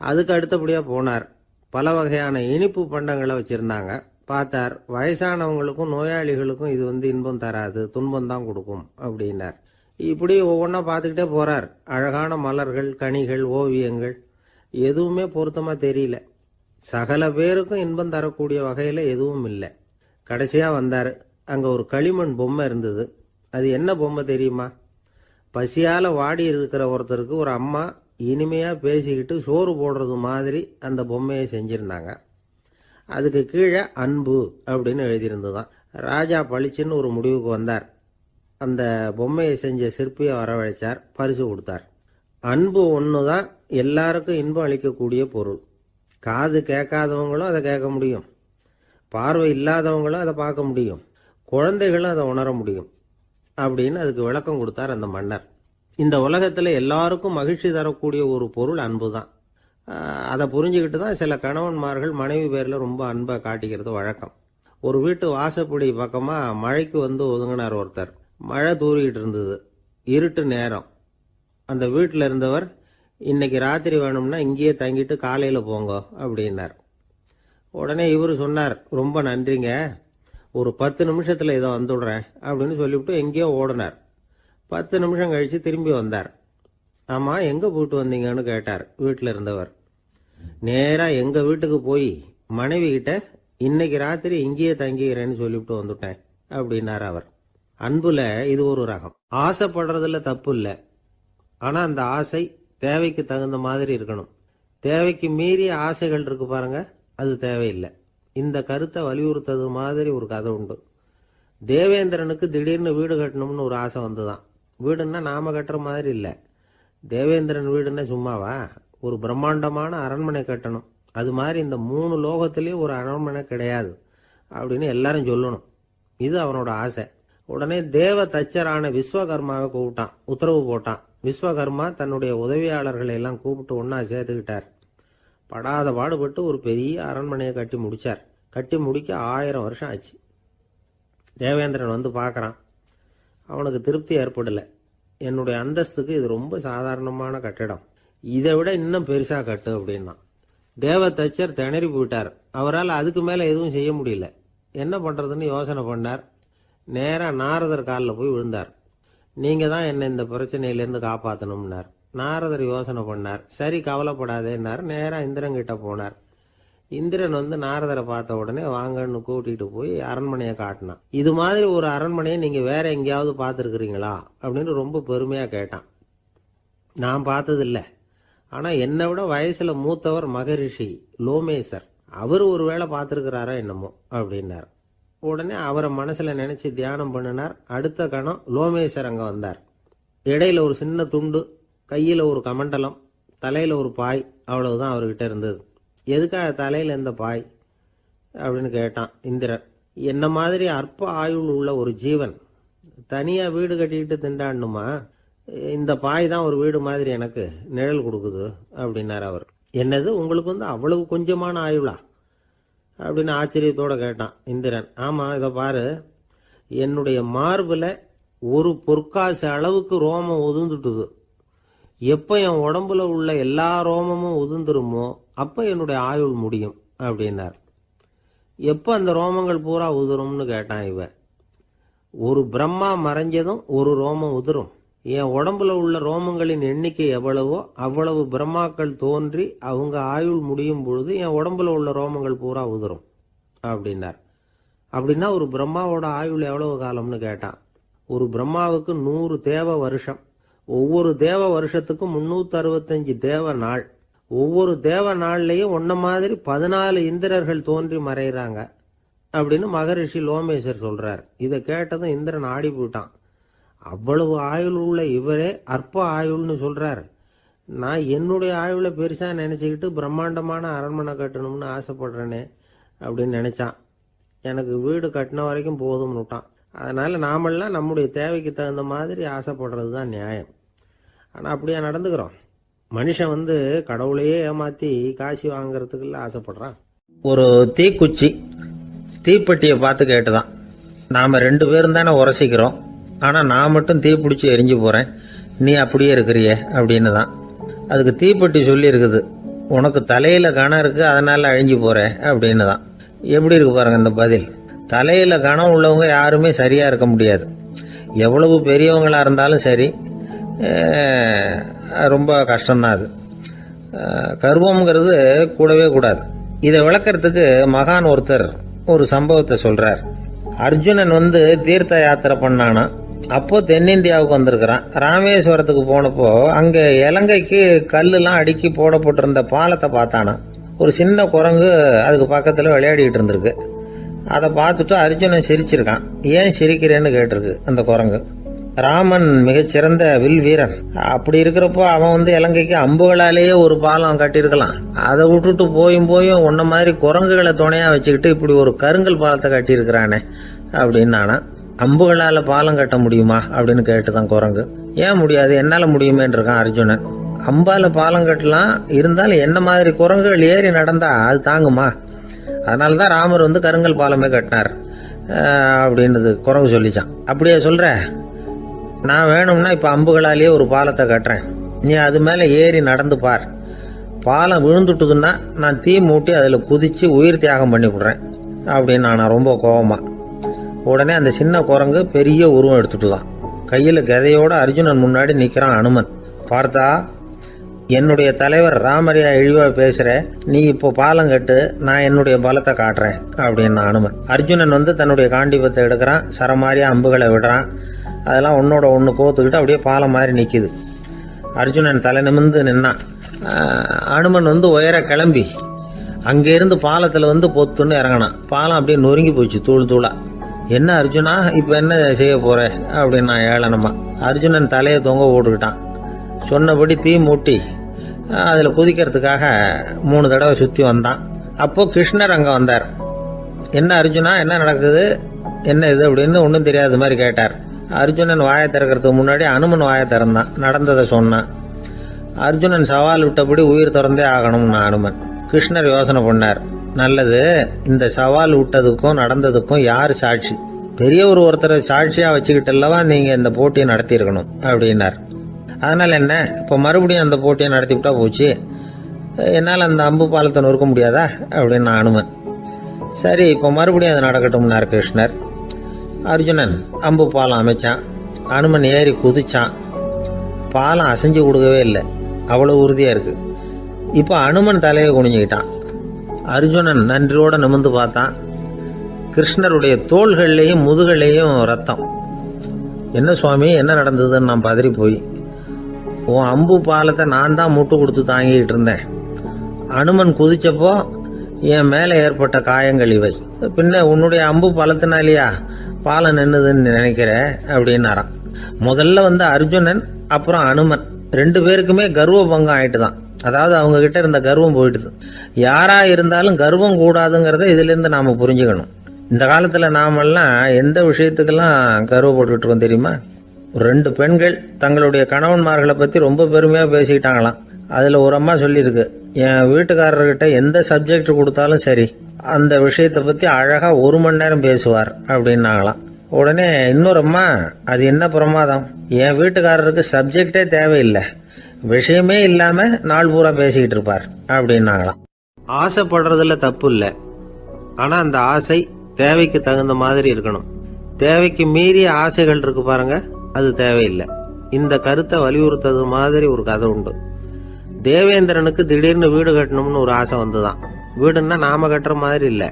அதுக்கு அடுத்தபடியாக போனார். பல வகையான இனிப்பு பண்டங்களை வச்சுருந்தாங்க. பார்த்தார், வயசானவங்களுக்கும் நோயாளிகளுக்கும் இது இன்பம் தராது, துன்பம் தான் கொடுக்கும் அப்படின்னார். இப்படி ஒவ்வொன்றா பார்த்துக்கிட்டே போகிறார். அழகான மலர்கள், கனிகள், ஓவியங்கள் எதுவுமே பொருத்தமாக தெரியல. சகல பேருக்கும் இன்பம் தரக்கூடிய வகையில் எதுவும் இல்லை. கடைசியாக வந்தார். அங்கே ஒரு களிமண் பொம்மை இருந்தது. அது என்ன பொம்மை தெரியுமா? பசியால் வாடி இருக்கிற ஒருத்தருக்கு ஒரு அம்மா இனிமையாக பேசிக்கிட்டு சோறு போடுறது மாதிரி அந்த பொம்மையை செஞ்சுருந்தாங்க. அதுக்கு கீழே அன்பு அப்படின்னு எழுதியிருந்ததுதான். ராஜா பளிச்சுன்னு ஒரு முடிவுக்கு வந்தார். அந்த பொம்மையை செஞ்ச சிற்பியை வரவழைச்சார், பரிசு கொடுத்தார். அன்பு ஒன்று தான் எல்லாருக்கும் இன்பம் அளிக்கக்கூடிய பொருள். காது கேட்காதவங்களும் அதை கேட்க முடியும், பார்வை இல்லாதவங்களும் அதை பார்க்க முடியும், குழந்தைகளும் அதை உணர முடியும் அப்படின்னு அதுக்கு விளக்கம் கொடுத்தார் அந்த மன்னர். இந்த உலகத்தில் எல்லாருக்கும் மகிழ்ச்சி தரக்கூடிய ஒரு பொருள் அன்பு தான். அதை புரிஞ்சுக்கிட்டு தான் சில கணவன்மார்கள் மனைவி பேரில் ரொம்ப அன்பை காட்டிக்கிறது வழக்கம். ஒரு வீட்டு வாசப்படி பக்கமாக மழைக்கு ஒதுங்கினார் ஒருத்தர். மழை தூரிக்கிட்டு இருந்தது, இருட்டு நேரம். அந்த வீட்டில் இருந்தவர், இன்னைக்கு ராத்திரி வேணும்னா இங்கேயே தங்கிட்டு காலையில் போங்க அப்படின்னார். உடனே இவர் சொன்னார், ரொம்ப நன்றிங்க, ஒரு 10 நிமிஷத்தில் இதை வந்துடுறேன் அப்படின்னு சொல்லிவிட்டு எங்கேயோ ஓடினார். 10 நிமிஷம் கழித்து திரும்பி வந்தார். ஆமாம், எங்கே போயிட்டு வந்தீங்கன்னு கேட்டார் வீட்டில் இருந்தவர். நேராக எங்கள் வீட்டுக்கு போய் மனைவி கிட்ட இன்னைக்கு ராத்திரி இங்கேயே தங்கிக்கிறேன்னு சொல்லிவிட்டு வந்துட்டேன் அப்படின்னார் அவர். அன்புல இது ஒரு ரகம். ஆசைப்படுறதுல தப்பு இல்லை, ஆனால் அந்த ஆசை தேவைக்கு தகுந்த மாதிரி இருக்கணும். தேவைக்கு மீறிய ஆசைகள் இருக்கு பாருங்க, அது தேவையில்லை. இந்த கருத்தை வலியுறுத்தது மாதிரி ஒரு கதை உண்டு. தேவேந்திரனுக்கு திடீர்னு வீடு கட்டணும்னு ஒரு ஆசை வந்துதான். வீடுன்னா நாம கட்டுற மாதிரி இல்லை. தேவேந்திரன் வீடுன்னா சும்மாவா, ஒரு பிரம்மாண்டமான அரண்மனை கட்டணும். அது மாதிரி இந்த 3 லோகத்திலேயும் ஒரு அரண்மனை கிடையாது அப்படின்னு எல்லாரும் சொல்லணும். இது அவனோட ஆசை. உடனே தேவ தச்சரான விஸ்வகர்மாவை கூப்பிட்டான், உத்தரவு போட்டான். விஸ்வகர்மா தன்னுடைய உதவியாளர்களை எல்லாம் கூப்பிட்டு ஒன்னா சேர்த்துக்கிட்டார். படாத பாடுபட்டு ஒரு பெரிய அரண்மனையை கட்டி முடிச்சார். கட்டி முடிக்க 1000 வருஷம் ஆச்சு. தேவேந்திரன் வந்து பார்க்குறான். அவனுக்கு திருப்தி ஏற்படலை. என்னுடைய அந்தஸ்துக்கு இது ரொம்ப சாதாரணமான கட்டிடம், இதை விட இன்னும் பெருசாக கட்டு அப்படின்னா. தேவ தச்சர் திணறி போயிட்டார். அவரால் அதுக்கு மேலே எதுவும் செய்ய முடியல. என்ன பண்ணுறதுன்னு யோசனை பண்ணார். நேராக நாரதர் காலில் போய் விழுந்தார். நீங்கள் தான் என்னை இந்த பிரச்சனையிலேருந்து காப்பாற்றணும்னார். நாரதர் யோசனை பண்ணார். சரி, கவலைப்படாதேன்னார். நேராக இந்திரன் கிட்ட போனார். இந்திரன் வந்து நாரதரை பார்த்த உடனே வாங்கன்னு கூட்டிகிட்டு போய் அரண்மனையை காட்டினான். இது மாதிரி ஒரு அரண்மனையை நீங்கள் வேற எங்கேயாவது பார்த்துருக்குறீங்களா அப்படின்னு ரொம்ப பெருமையாக கேட்டான். நான் பார்த்ததில்லை, ஆனால் என்னை விட வயசில் மூத்தவர் மகரிஷி லோமேசர், அவர் ஒரு வேளை பார்த்துருக்கிறாரா என்னமோ அப்படின்னார். உடனே அவரை மனசில் நினச்சி தியானம் பண்ணினார். அடுத்த கணம் லோமேசர் அங்கே வந்தார். இடையில ஒரு சின்ன துண்டு, கையில் ஒரு கமண்டலம், தலையில் ஒரு பாய், அவ்வளவுதான் அவர்கிட்ட இருந்தது. எதுக்காக தலையில் எந்த பாய் அப்படின்னு கேட்டான் இந்திரன். என்ன மாதிரி அற்ப ஆயுள் உள்ள ஒரு ஜீவன் தனியாக வீடு கட்டிக்கிட்டு திண்டாடணுமா? இந்த பாய் தான் ஒரு வீடு மாதிரி எனக்கு நிழல் கொடுக்குது அப்படின்னார் அவர். என்னது, உங்களுக்கு வந்து அவ்வளவு கொஞ்சமான ஆயுளா அப்படின்னு ஆச்சரியத்தோடு கேட்டான் இந்திரன். ஆமாம், இதை பாரு, என்னுடைய மார்பில் ஒரு பொற்காசு அளவுக்கு ரோமம் உதிர்ந்துட்டுது. எப்போ என் உடம்புல உள்ள எல்லா ரோமமும் உதிர்ந்துருமோ அப்போ என்னுடைய ஆயுள் முடியும் அப்படின்னார். எப்போ அந்த ரோமங்கள் பூரா உதிரும்னு கேட்டான் இவன். ஒரு பிரம்மா மறைஞ்சதும் ஒரு ரோமம் உதிரும். என் உடம்புல உள்ள ரோமங்களின் எண்ணிக்கை எவ்வளவோ அவ்வளவு பிரம்மாக்கள் தோன்றி அவங்க ஆயுள் முடியும் பொழுது என் உடம்புல உள்ள ரோமங்கள் பூரா உதிரும் அப்படின்னார். அப்படின்னா ஒரு பிரம்மாவோட ஆயுள் எவ்வளவு காலம்னு கேட்டான். ஒரு பிரம்மாவுக்கு 100 தேவ வருஷம். ஒவ்வொரு தேவ வருஷத்துக்கும் 365 தேவ நாள். ஒவ்வொரு தேவ நாள்லையும் ஒன்ன மாதிரி 14 இந்திரர்கள் தோன்றி மறைகிறாங்க அப்படின்னு மகரிஷி லோமேசர் சொல்றார். இதை கேட்டதும் இந்திரன் ஆடி போயிட்டான். அவ்வளவு ஆயுள் உள்ள இவரே அற்ப ஆயுள்னு சொல்றார். நான் என்னுடைய ஆயுளை பெருசா நினைச்சுக்கிட்டு பிரம்மாண்டமான அரண்மனை கட்டணும்னு ஆசைப்படுறேனே அப்படின்னு நினைச்சான். எனக்கு வீடு கட்டின வரைக்கும் போதும்னு விட்டான். அதனால நாமெல்லாம் நம்முடைய தேவைக்கு தகுந்த மாதிரி ஆசைப்படுறது தான் நியாயம். ஆனால் அப்படியே நடந்துக்கிறோம். மனுஷன் வந்து கடவுளையே ஏமாத்தி காசி வாங்கிறதுக்குள்ள ஆசைப்படுறான். ஒரு தீக்குச்சி தீப்பெட்டியை பார்த்து கேட்டுதான், நாம 2 பேரும் தானே உரசிக்கிறோம், ஆனா நான் மட்டும் தீ பிடிச்சி எரிஞ்சு போறேன், நீ அப்படியே இருக்கிறிய அப்படின்னு தான். அதுக்கு தீப்பெட்டி சொல்லி இருக்குது, உனக்கு தலையில கணம் இருக்கு அதனால அழிஞ்சு போற அப்படின்னு தான். எப்படி இருக்கு பாருங்க இந்த பதில். தலையில கணம் உள்ளவங்க யாருமே சரியா இருக்க முடியாது. எவ்வளவு பெரியவங்களா இருந்தாலும் சரி, ரொம்ப கஷ்டம்தான் அது. கர்வம்ங்கிறது கூடவே கூடாது. இதை விளக்கறதுக்கு மகான் ஒருத்தர் ஒரு சம்பவத்தை சொல்றார். அர்ஜுனன் வந்து தீர்த்த யாத்திரை பண்ணானா. அப்போ தென்னிந்தியாவுக்கு வந்திருக்கிறான். ராமேஸ்வரத்துக்கு போனப்போ அங்க இலங்கைக்கு கல்லுலாம் அடுக்கி போடப்பட்டிருந்த பாலத்தை பார்த்தானா. ஒரு சின்ன குரங்கு அதுக்கு பக்கத்துல விளையாடிட்டு இருந்திருக்கு. அதை பார்த்துட்டு அர்ஜுனன் சிரிச்சிருக்கான். ஏன் சிரிக்கிறேன்னு கேட்டிருக்கு அந்த குரங்கு. ராமன் மிகச்சிறந்த வில் வீரன். அப்படி இருக்கிறப்போ அவன் வந்து இலங்கைக்கு அம்புகளாலேயே ஒரு பாலம் கட்டியிருக்கலாம். அதை விட்டுட்டு போயும் உன்ன மாதிரி குரங்குகளை துணையா வச்சுக்கிட்டு இப்படி ஒரு கருங்கல் பாலத்தை கட்டியிருக்கிறானே அப்படின்னு நானா. அம்புகளால பாலம் கட்ட முடியுமா அப்படின்னு கேட்டுதான் குரங்கு. ஏன் முடியாது, என்னால முடியுமேன்னு இருக்கான் அர்ஜுனன். அம்பால பாலம் கட்டலாம், இருந்தாலும் என்ன மாதிரி குரங்குகள் ஏறி நடந்தா அது தாங்குமா? அதனாலதான் ராமர் வந்து கருங்கல் பாலமே கட்டினார் அப்படின்றது குரங்கு சொல்லிச்சான். அப்படியே சொல்ற, நான் வேணும்னா இப்ப அம்புகளாலேயே ஒரு பாலத்தை கட்டுறேன், நீ அது மேல ஏறி நடந்து பார். பாலம் விழுந்துட்டுதுன்னா நான் தீ மூட்டி அதுல குதிச்சு உயிர் தியாகம் பண்ணி விடுறேன் அப்படின்னு நான் ரொம்ப கோபமா. உடனே அந்த சின்ன குரங்கு பெரிய உருவம் எடுத்துட்டுதான். கையில் கதையோட அர்ஜுனன் முன்னாடி நிற்கிறான் அனுமன். பார்த்தா, என்னுடைய தலைவர் ராமரையா இழிவா பேசுற, நீ இப்போ பாலம் கட்டு, நான் என்னுடைய பலத்தை காட்டுறேன் அப்படின்னு அனுமன். அர்ஜுனன் தன்னுடைய காண்டிபத்தை எடுக்கிறான், சரமாரியா அம்புகளை விடுறான். அதெல்லாம் ஒன்னோட ஒன்று கோத்துக்கிட்டு அப்படியே பாலம் மாதிரி நிற்கிது. அர்ஜுனன் தலை நிமிர்ந்து நின்னான். அனுமன் உயர கிளம்பி அங்கேருந்து பாலத்தில் பொத்துன்னு இறங்கினான். பாலம் அப்படியே நொறுங்கி போச்சு தூள் தூளா. என்ன அர்ஜுனா, இப்போ என்ன செய்ய போற அப்படின்னு நான் ஏளனமா. அர்ஜுனன் தலையை தொங்க போட்டுக்கிட்டான். சொன்னபடி தீ மூட்டி அதில் குதிக்கிறதுக்காக 3 தடவை சுற்றி வந்தான். அப்போ கிருஷ்ணர் அங்கே வந்தார். என்ன அர்ஜுனா, என்ன நடக்குது, என்ன இது அப்படின்னு ஒன்றும் தெரியாத மாதிரி கேட்டார். அர்ஜுனன் வாயை திறக்கிறதுக்கு முன்னாடி அனுமன் வாயை திறந்தான், நடந்ததை சொன்னான். அர்ஜுனன் சவால் விட்டபடி உயிர் திறந்தே ஆகணும்னா அனுமன். கிருஷ்ணர் யோசனை பண்ணார். நல்லது, இந்த சவால் விட்டதுக்கும் நடந்ததுக்கும் யார் சாட்சி? பெரியவர் ஒருத்தரை சாட்சியாக வச்சுக்கிட்டல்லவா நீங்கள் இந்த போட்டியை நடத்தியிருக்கணும் அப்படின்னார். அதனால் என்ன, இப்போ மறுபடியும் அந்த போட்டியை நடத்திவிட்டா போச்சு, என்னால் அந்த அம்பு பாலத்தை நொறுக்க முடியாதா அப்படின்னு அனுமன். சரி, இப்போ மறுபடியும் அது நடக்கட்டும்னார் கிருஷ்ணர். அர்ஜுனன் அம்பு பாலம் அமைச்சான். அனுமன் ஏறி குதிச்சான். பாலம் அசைஞ்சு கொடுக்கவே இல்லை, அவ்வளோ உறுதியாக இருக்கு. இப்போ அனுமன் தலையை குனிஞ்சுக்கிட்டான். அர்ஜுனன் நன்றியோட நிமிர்ந்து பார்த்தான். கிருஷ்ணருடைய தோள்கள்லேயும் முதுகள்லேயும் ரத்தம். என்ன சுவாமி, என்ன நடந்ததுன்னு நான் பதறி போய், உன் அம்பு பாலத்தை நான் தான் முட்டு கொடுத்து தாங்கிட்டு இருந்தேன். அனுமன் குதிச்சப்போ என் மேலே ஏற்பட்ட காயங்கள் இவை. பின்ன உன்னுடைய அம்பு பாலத்தினாலேயா பாலம் நின்னுதுன்னு நினைக்கிற அப்படின்னாரான். முதல்ல அர்ஜுனன், அப்புறம் அனுமன் 2 பேருக்குமே கர்வ பங்கம் ஆயிட்டு தான். அதாவது அவங்க கிட்ட இருந்த கர்வம் போயிட்டுது. யாரா இருந்தாலும் கர்வம் கூடாதுங்கிறத இதுல இருந்து நாம புரிஞ்சுக்கணும். இந்த காலத்துல நாமெல்லாம் எந்த விஷயத்துக்கெல்லாம் கர்வப்பட்டுக்கிட்டு இருக்கோம் தெரியுமா? 2 பெண்கள் தங்களுடைய கணவன்மார்களை பத்தி ரொம்ப பெருமையா பேசிக்கிட்டாங்களாம். அதுல ஒரு அம்மா சொல்லியிருக்கு, என் வீட்டுக்காரர்கிட்ட எந்த சப்ஜெக்ட் கொடுத்தாலும் சரி, அந்த விஷயத்தை பத்தி அழகா 1 மணி நேரம் பேசுவார் அப்படின்னாங்களாம். உடனே இன்னொரு அம்மா, அது என்ன பிரமாதம், என் வீட்டுக்காரருக்கு சப்ஜெக்டே தேவையில்லை, விஷயமே இல்லாம நாள் பூரா பேசிக்கிட்டு இருப்பார் அப்படின்னாங்களாம். ஆசைப்படுறதுல தப்பு இல்லை, ஆனா அந்த ஆசை தேவைக்கு தகுந்த மாதிரி இருக்கணும். தேவைக்கு மீறிய ஆசைகள் இருக்கு பாருங்க, அது தேவையில்லை. இந்த கருத்தை வலியுறுத்தது மாதிரி ஒரு கதை உண்டு. தேவேந்திரனுக்கு திடீர்னு வீடு கட்டணும்னு ஒரு ஆசை வந்துதான். வீடுன்னா நாம கட்டுற மாதிரி இல்லை.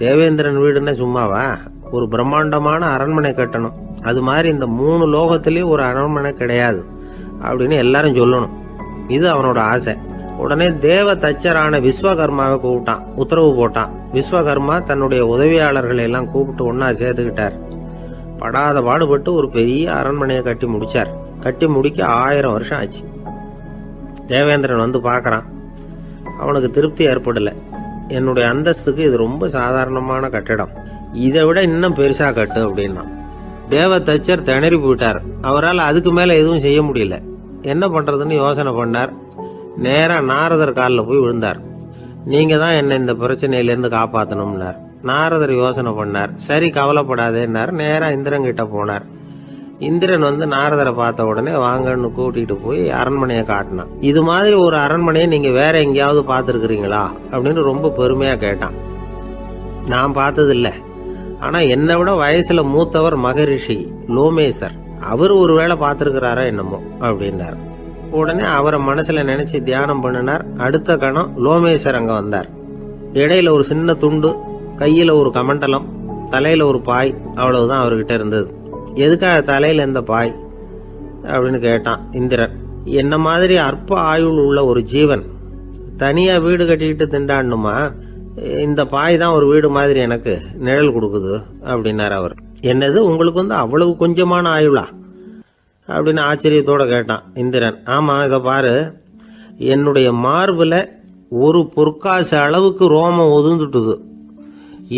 தேவேந்திரன் வீடுன்னா சும்மாவா, ஒரு பிரம்மாண்டமான அரண்மனை கட்டணும். அது மாதிரி இந்த 3 லோகத்திலயும் ஒரு அரண்மனை கிடையாது அப்படின்னு எல்லாரும் சொல்லணும். இது அவனோட ஆசை. உடனே தேவ தச்சரான விஸ்வகர்மாவை கூப்பிட்டான், உத்தரவு போட்டான். விஸ்வகர்மா தன்னுடைய உதவியாளர்களை எல்லாம் கூப்பிட்டு ஒன்னா சேர்த்துக்கிட்டார். படாத பாடுபட்டு ஒரு பெரிய அரண்மனையை கட்டி முடிச்சார். கட்டி முடிக்க 1000 வருஷம் ஆச்சு. தேவேந்திரன் பார்க்கறான். அவனுக்கு திருப்தி ஏற்படல. என்னுடைய அந்தஸ்துக்கு இது ரொம்ப சாதாரணமான கட்டிடம், இதை விட இன்னும் பெருசா கட்டு அப்படின்னா. தேவ தச்சர் திணறி போயிட்டார். அவரால் அதுக்கு மேல எதுவும் செய்ய முடியல. என்ன பண்றதுன்னு யோசனை பண்ணார். நேரா நாரதர் காலில் போய் விழுந்தார். நீங்க தான் என்ன இந்த பிரச்சனையிலேருந்து காப்பாற்றணும்னார். நாரதர் யோசனை பண்ணார். சரி, கவலைப்படாதேன்னார். நேரா இந்திரன் கிட்ட போனார். இந்திரன் நாரதரை பார்த்த உடனே வாங்கன்னு கூட்டிட்டு போய் அரண்மனையை காட்டினான். இது மாதிரி ஒரு அரண்மனையை நீங்க வேற எங்கேயாவது பார்த்துருக்கிறீங்களா அப்படின்னு ரொம்ப பெருமையா கேட்டான். நான் பார்த்ததில்ல, ஆனா என்னை விட வயசுல மூத்தவர் மகரிஷி லோமேசர், அவர் ஒருவேளை பார்த்துருக்கிறாரா என்னமோ அப்படின்னார். உடனே அவரை மனசுல நினைச்சு தியானம் பண்ணினார். அடுத்த கணம் லோமேசர் அங்க வந்தார். இடையில ஒரு சின்ன துண்டு, கையில ஒரு கமண்டலம், தலையில ஒரு பாய், அவ்வளவுதான் அவர்கிட்ட இருந்தது. எதுக்காக தலையில இந்த பாய் அப்படின்னு கேட்டான் இந்திரன். என்ன மாதிரி அற்ப ஆயுள் உள்ள ஒரு ஜீவன் தனியா வீடு கட்டிக்கிட்டு திண்டாடணுமா? இந்த பாய் தான் ஒரு வீடு மாதிரி எனக்கு நிழல் கொடுக்குது அப்படின்னார் அவர். என்னது, உங்களுக்கு அவ்வளவு கொஞ்சமான ஆயுளா அப்படின்னு ஆச்சரியத்தோட கேட்டான் இந்திரன். ஆமா, இதை பாரு, என்னுடைய மார்புல ஒரு பொற்காசு அளவுக்கு ரோமம் உதிர்ந்துட்டுது.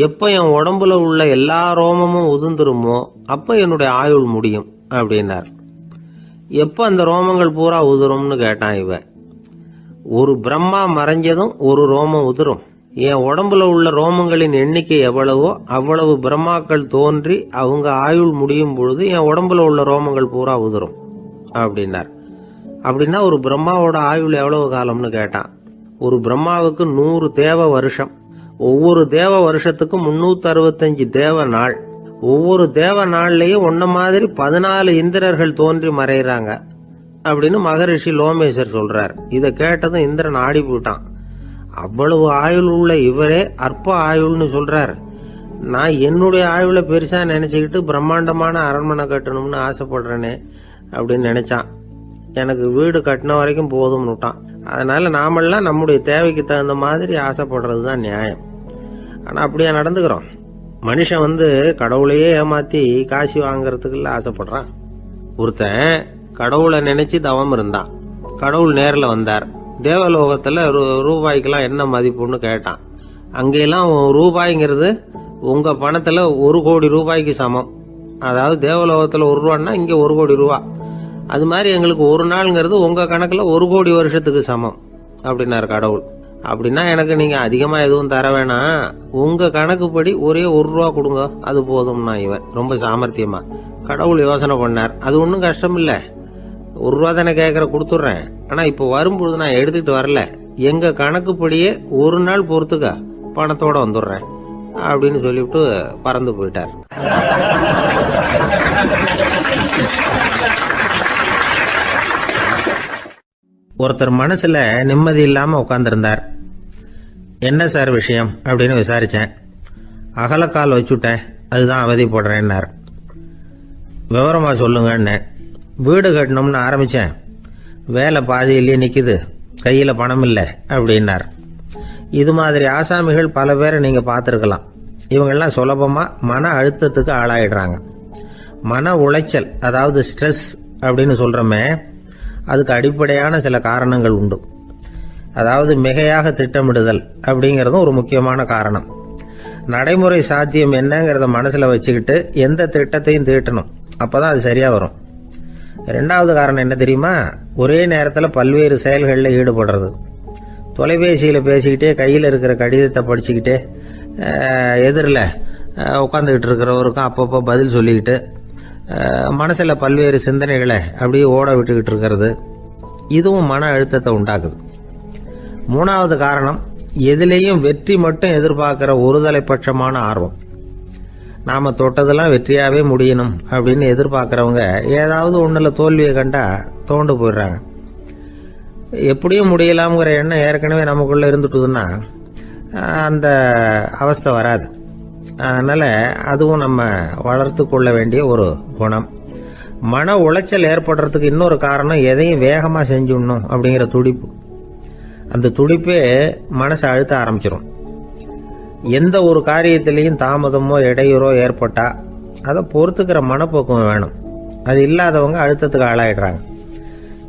எப்ப என் உடம்புல உள்ள எல்லா ரோமமும் உதிர்ந்துருமோ அப்ப என்னுடைய ஆயுள் முடியும் அப்படின்னார். எப்ப அந்த ரோமங்கள் பூரா உதிரும்னு கேட்டான் இவன். ஒரு பிரம்மா மறைஞ்சதும் ஒரு ரோமம் உதிரும். என் உடம்புல உள்ள ரோமங்களின் எண்ணிக்கை எவ்வளவோ அவ்வளவு பிரம்மாக்கள் தோன்றி அவங்க ஆயுள் முடியும் பொழுது என் உடம்புல உள்ள ரோமங்கள் பூரா உதிரும் அப்படின்னார். அப்படின்னா ஒரு பிரம்மாவோட ஆயுள் எவ்வளவு காலம்னு கேட்டான். ஒரு பிரம்மாவுக்கு 100 தேவ வருஷம். ஒவ்வொரு தேவ வருஷத்துக்கும் 365 தேவ நாள். ஒவ்வொரு தேவ நாள்லயும் ஒன்ன மாதிரி 14 இந்திரர்கள் தோன்றி மறைகிறாங்க அப்படின்னு மகரிஷி லோமேசர் சொல்றார். இதை கேட்டதும் இந்திரன் ஆடி போட்டான். அவ்வளவு ஆயுள் உள்ள இவரே அற்ப ஆயுள்னு சொல்றார். நான் என்னுடைய ஆயுளை பெருசா நினைச்சுக்கிட்டு பிரம்மாண்டமான அரண்மனை கட்டணும்னு ஆசைப்படுறேனே அப்படின்னு நினைச்சான். எனக்கு வீடு கட்டின வரைக்கும் போதும்னு விட்டான். அதனால நாமெல்லாம் நம்முடைய தேவைக்கு தகுந்த மாதிரி ஆசைப்படுறது தான் நியாயம். ஆனா அப்படியே நடந்துக்கிறோம். மனுஷன் கடவுளையே ஏமாத்தி காசு வாங்கறதுக்குள்ள ஆசைப்படுறான். ஒருத்தன் கடவுளை நினைச்சு தவம் இருந்தான். கடவுள் நேரில் வந்தார். தேவலோகத்துல ரூபாய்க்கெல்லாம் என்ன மதிப்புன்னு கேட்டான். அங்கெல்லாம் ரூபாய்ங்கிறது உங்க பணத்துல 1 கோடி ரூபாய்க்கு சமம். அதாவது தேவலோகத்துல 1 ரூபான்னா இங்க 1 கோடி ரூபா. அது மாதிரி எங்களுக்கு ஒரு நாள்ங்கிறது உங்க கணக்குல 1 கோடி வருஷத்துக்கு சமம் அப்படின்னாரு கடவுள். அப்படின்னா எனக்கு நீங்க அதிகமா எதுவும் தர வேணாம், உங்க கணக்குப்படி ஒரே 1 ரூபா கொடுங்க, அது போதும்னா இவன் ரொம்ப சாமர்த்தியமா. கடவுள் யோசனை பண்ணார். அது ஒன்றும் கஷ்டம் இல்லை, 1 ரூபா தானே கேட்கற கொடுத்துட்றேன். ஆனா இப்போ வரும்பொழுது நான் எடுத்துக்கிட்டு வரல, எங்க கணக்குப்படியே 1 நாள் பொறுத்துக்க பணத்தோட வந்துடுறேன் அப்படின்னு சொல்லிவிட்டு பறந்து போயிட்டார். ஒருத்தர் மனசுல நிம்மதி இல்லாம உட்கார்ந்திருந்தார். என்ன சார் விஷயம் அப்படின்னு விசாரிச்சேன். அகலக்கால் வச்சுட்டேன், அதுதான் அவதிப்படுறேன்னார். விவரமா சொல்லுங்கன்னு. வீடு கட்டணும்னு ஆரம்பிச்சேன், வேலை பாதியிலேயே நிக்குது, கையில பணம் இல்லை அப்படின்னார். இது மாதிரி ஆசாமிகள் பல பேரை நீங்க பார்த்துருக்கலாம். இவங்கெல்லாம் சுலபமா மன அழுத்தத்துக்கு ஆளாயிடுறாங்க. மன உளைச்சல், அதாவது ஸ்ட்ரெஸ் அப்படின்னு சொல்றோமே, அதுக்கு அடிப்படையான சில காரணங்கள் உண்டு. அதாவது மிகையாக திட்டமிடுதல் அப்படிங்கிறதும் ஒரு முக்கியமான காரணம். நடைமுறை சாத்தியம் என்னங்கிறத மனசுல வச்சுக்கிட்டு எந்த திட்டத்தையும் தீட்டணும், அப்பதான் அது சரியா வரும். 2வது காரணம் என்ன தெரியுமா? ஒரே நேரத்தில் பல்வேறு செயல்களில் ஈடுபடுறது. தொலைபேசியில பேசிக்கிட்டே கையில் இருக்கிற கடிதத்தை படிச்சுக்கிட்டே எதிரில் உட்காந்துக்கிட்டு இருக்கிறவருக்கும் அப்பப்போ பதில் சொல்லிக்கிட்டு மனசுல பல்வேறு சிந்தனைகளை அப்படியே ஓட விட்டுக்கிட்டு இருக்கிறது, இதுவும் மன அழுத்தத்தை உண்டாக்குது. 3வது காரணம், எதிலேயும் வெற்றி மட்டும் எதிர்பார்க்கிற ஒருதலைப்பட்சமான ஆர்வம். நாம தொட்டதெல்லாம் வெற்றியாவே முடியணும் அப்படின்னு எதிர்பார்க்கிறவங்க ஏதாவது ஒண்ணுல தோல்வியை கண்டா தோண்டு போயிடுறாங்க. எப்படியும் முடியலாம்ங்கிற எண்ணம் ஏற்கனவே நமக்குள்ள இருந்துட்டுதுன்னா அந்த அவஸ்தை வராது. அதனால அதுவும் நம்ம வளர்த்து கொள்ள வேண்டிய ஒரு குணம். மன உளைச்சல் ஏற்படுறதுக்கு இன்னொரு காரணம், எதையும் வேகமா செஞ்சுடணும் அப்படிங்கிற துடிப்பு. அந்த துடிப்பே மனசை அழுத்த ஆரம்பிச்சிடும். எந்த ஒரு காரியத்திலையும் தாமதமோ இடையூறோ ஏற்பட்டா அதை பொறுத்துக்கிற மனப்போக்கம் வேணும். அது இல்லாதவங்க அழுத்தத்துக்கு ஆளாயிடுறாங்க.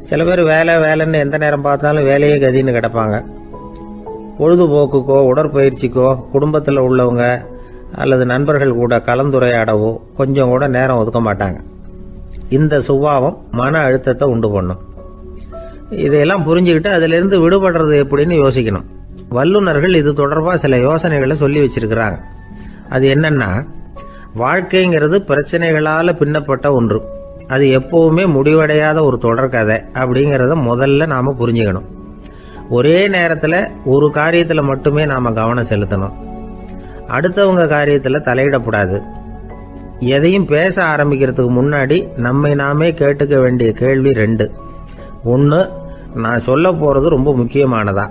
சில பேர் வேலைன்னு எந்த நேரம் பார்த்தாலும் வேலையே கதின்னு கிடப்பாங்க. பொழுதுபோக்குக்கோ உடற்பயிற்சிக்கோ குடும்பத்தில் உள்ளவங்க அல்லது நண்பர்கள் கூட கலந்துரையாடவோ கொஞ்சம் கூட நேரம் ஒதுக்க மாட்டாங்க. இந்த சுபாவம் மன அழுத்தத்தை உண்டு பண்ணும். இதையெல்லாம் புரிஞ்சுக்கிட்டு அதிலிருந்து விடுபடுறது எப்படின்னு யோசிக்கணும். வல்லுநர்கள் இது தொடர்பாக சில யோசனைகளை சொல்லி வச்சிருக்கிறாங்க. அது என்னன்னா, வாழ்க்கைங்கிறது பிரச்சனைகளால பின்னப்பட்ட ஒன்று. அது எப்பவுமே முடிவடையாத ஒரு தொடர்கதை அப்படிங்கிறத முதல்ல நாம புரிஞ்சுக்கணும். ஒரே நேரத்தில் ஒரு காரியத்தில் மட்டுமே நாம கவனம் செலுத்தணும். அடுத்தவங்க காரியத்தில் தலையிடக்கூடாது. எதையும் பேச ஆரம்பிக்கிறதுக்கு முன்னாடி நம்மை நாமே கேட்டுக்க வேண்டிய கேள்வி 2. 1, நான் சொல்ல போறது ரொம்ப முக்கியமானதா?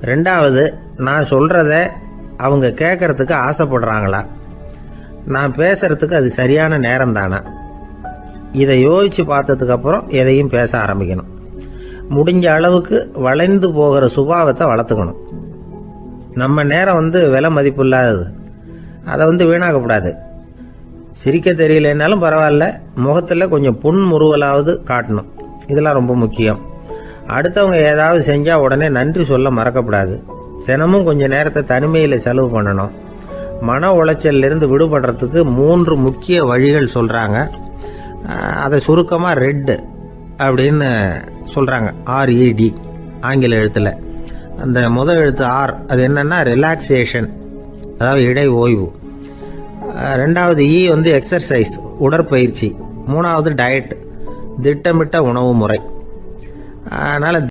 2வது, நான் சொல்றத அவங்க கேட்கறதுக்கு ஆசைப்படுறாங்களா? நான் பேசுறதுக்கு அது சரியான நேரம் தானா? இதை யோசிச்சு பார்த்ததுக்கு அப்புறம் எதையும் பேச ஆரம்பிக்கணும். முடிஞ்ச அளவுக்கு வளைந்து போகிற சுபாவத்தை வளர்த்துக்கணும். நம்ம நேரம் விலை மதிப்பு இல்லாதது, அதை வீணாக்கக்கூடாது. சிரிக்க தெரியலனாலும் பரவாயில்ல, முகத்தில் கொஞ்சம் புன்முறுவலாவது காட்டணும். இதெல்லாம் ரொம்ப முக்கியம். அடுத்தவங்க ஏதாவது செஞ்சா உடனே நன்றி சொல்ல மறக்கப்படாது. தினமும் கொஞ்சம் நேரத்தை தனிமையில் செலவு பண்ணணும். மன உளைச்சலிருந்து விடுபடுறதுக்கு 3 முக்கிய வழிகள் சொல்றாங்க. அதை சுருக்கமா ரெட் அப்படின்னு சொல்றாங்க. RED ஆங்கில எழுத்துல. அந்த முதல் எழுத்து R, அது என்னன்னா ரிலாக்ஸேஷன், அதாவது இடை ஓய்வு. 2வது E எக்ஸர்சைஸ், உடற்பயிற்சி. 3வது டயட், திட்டமிட்ட உணவு முறை. அதனால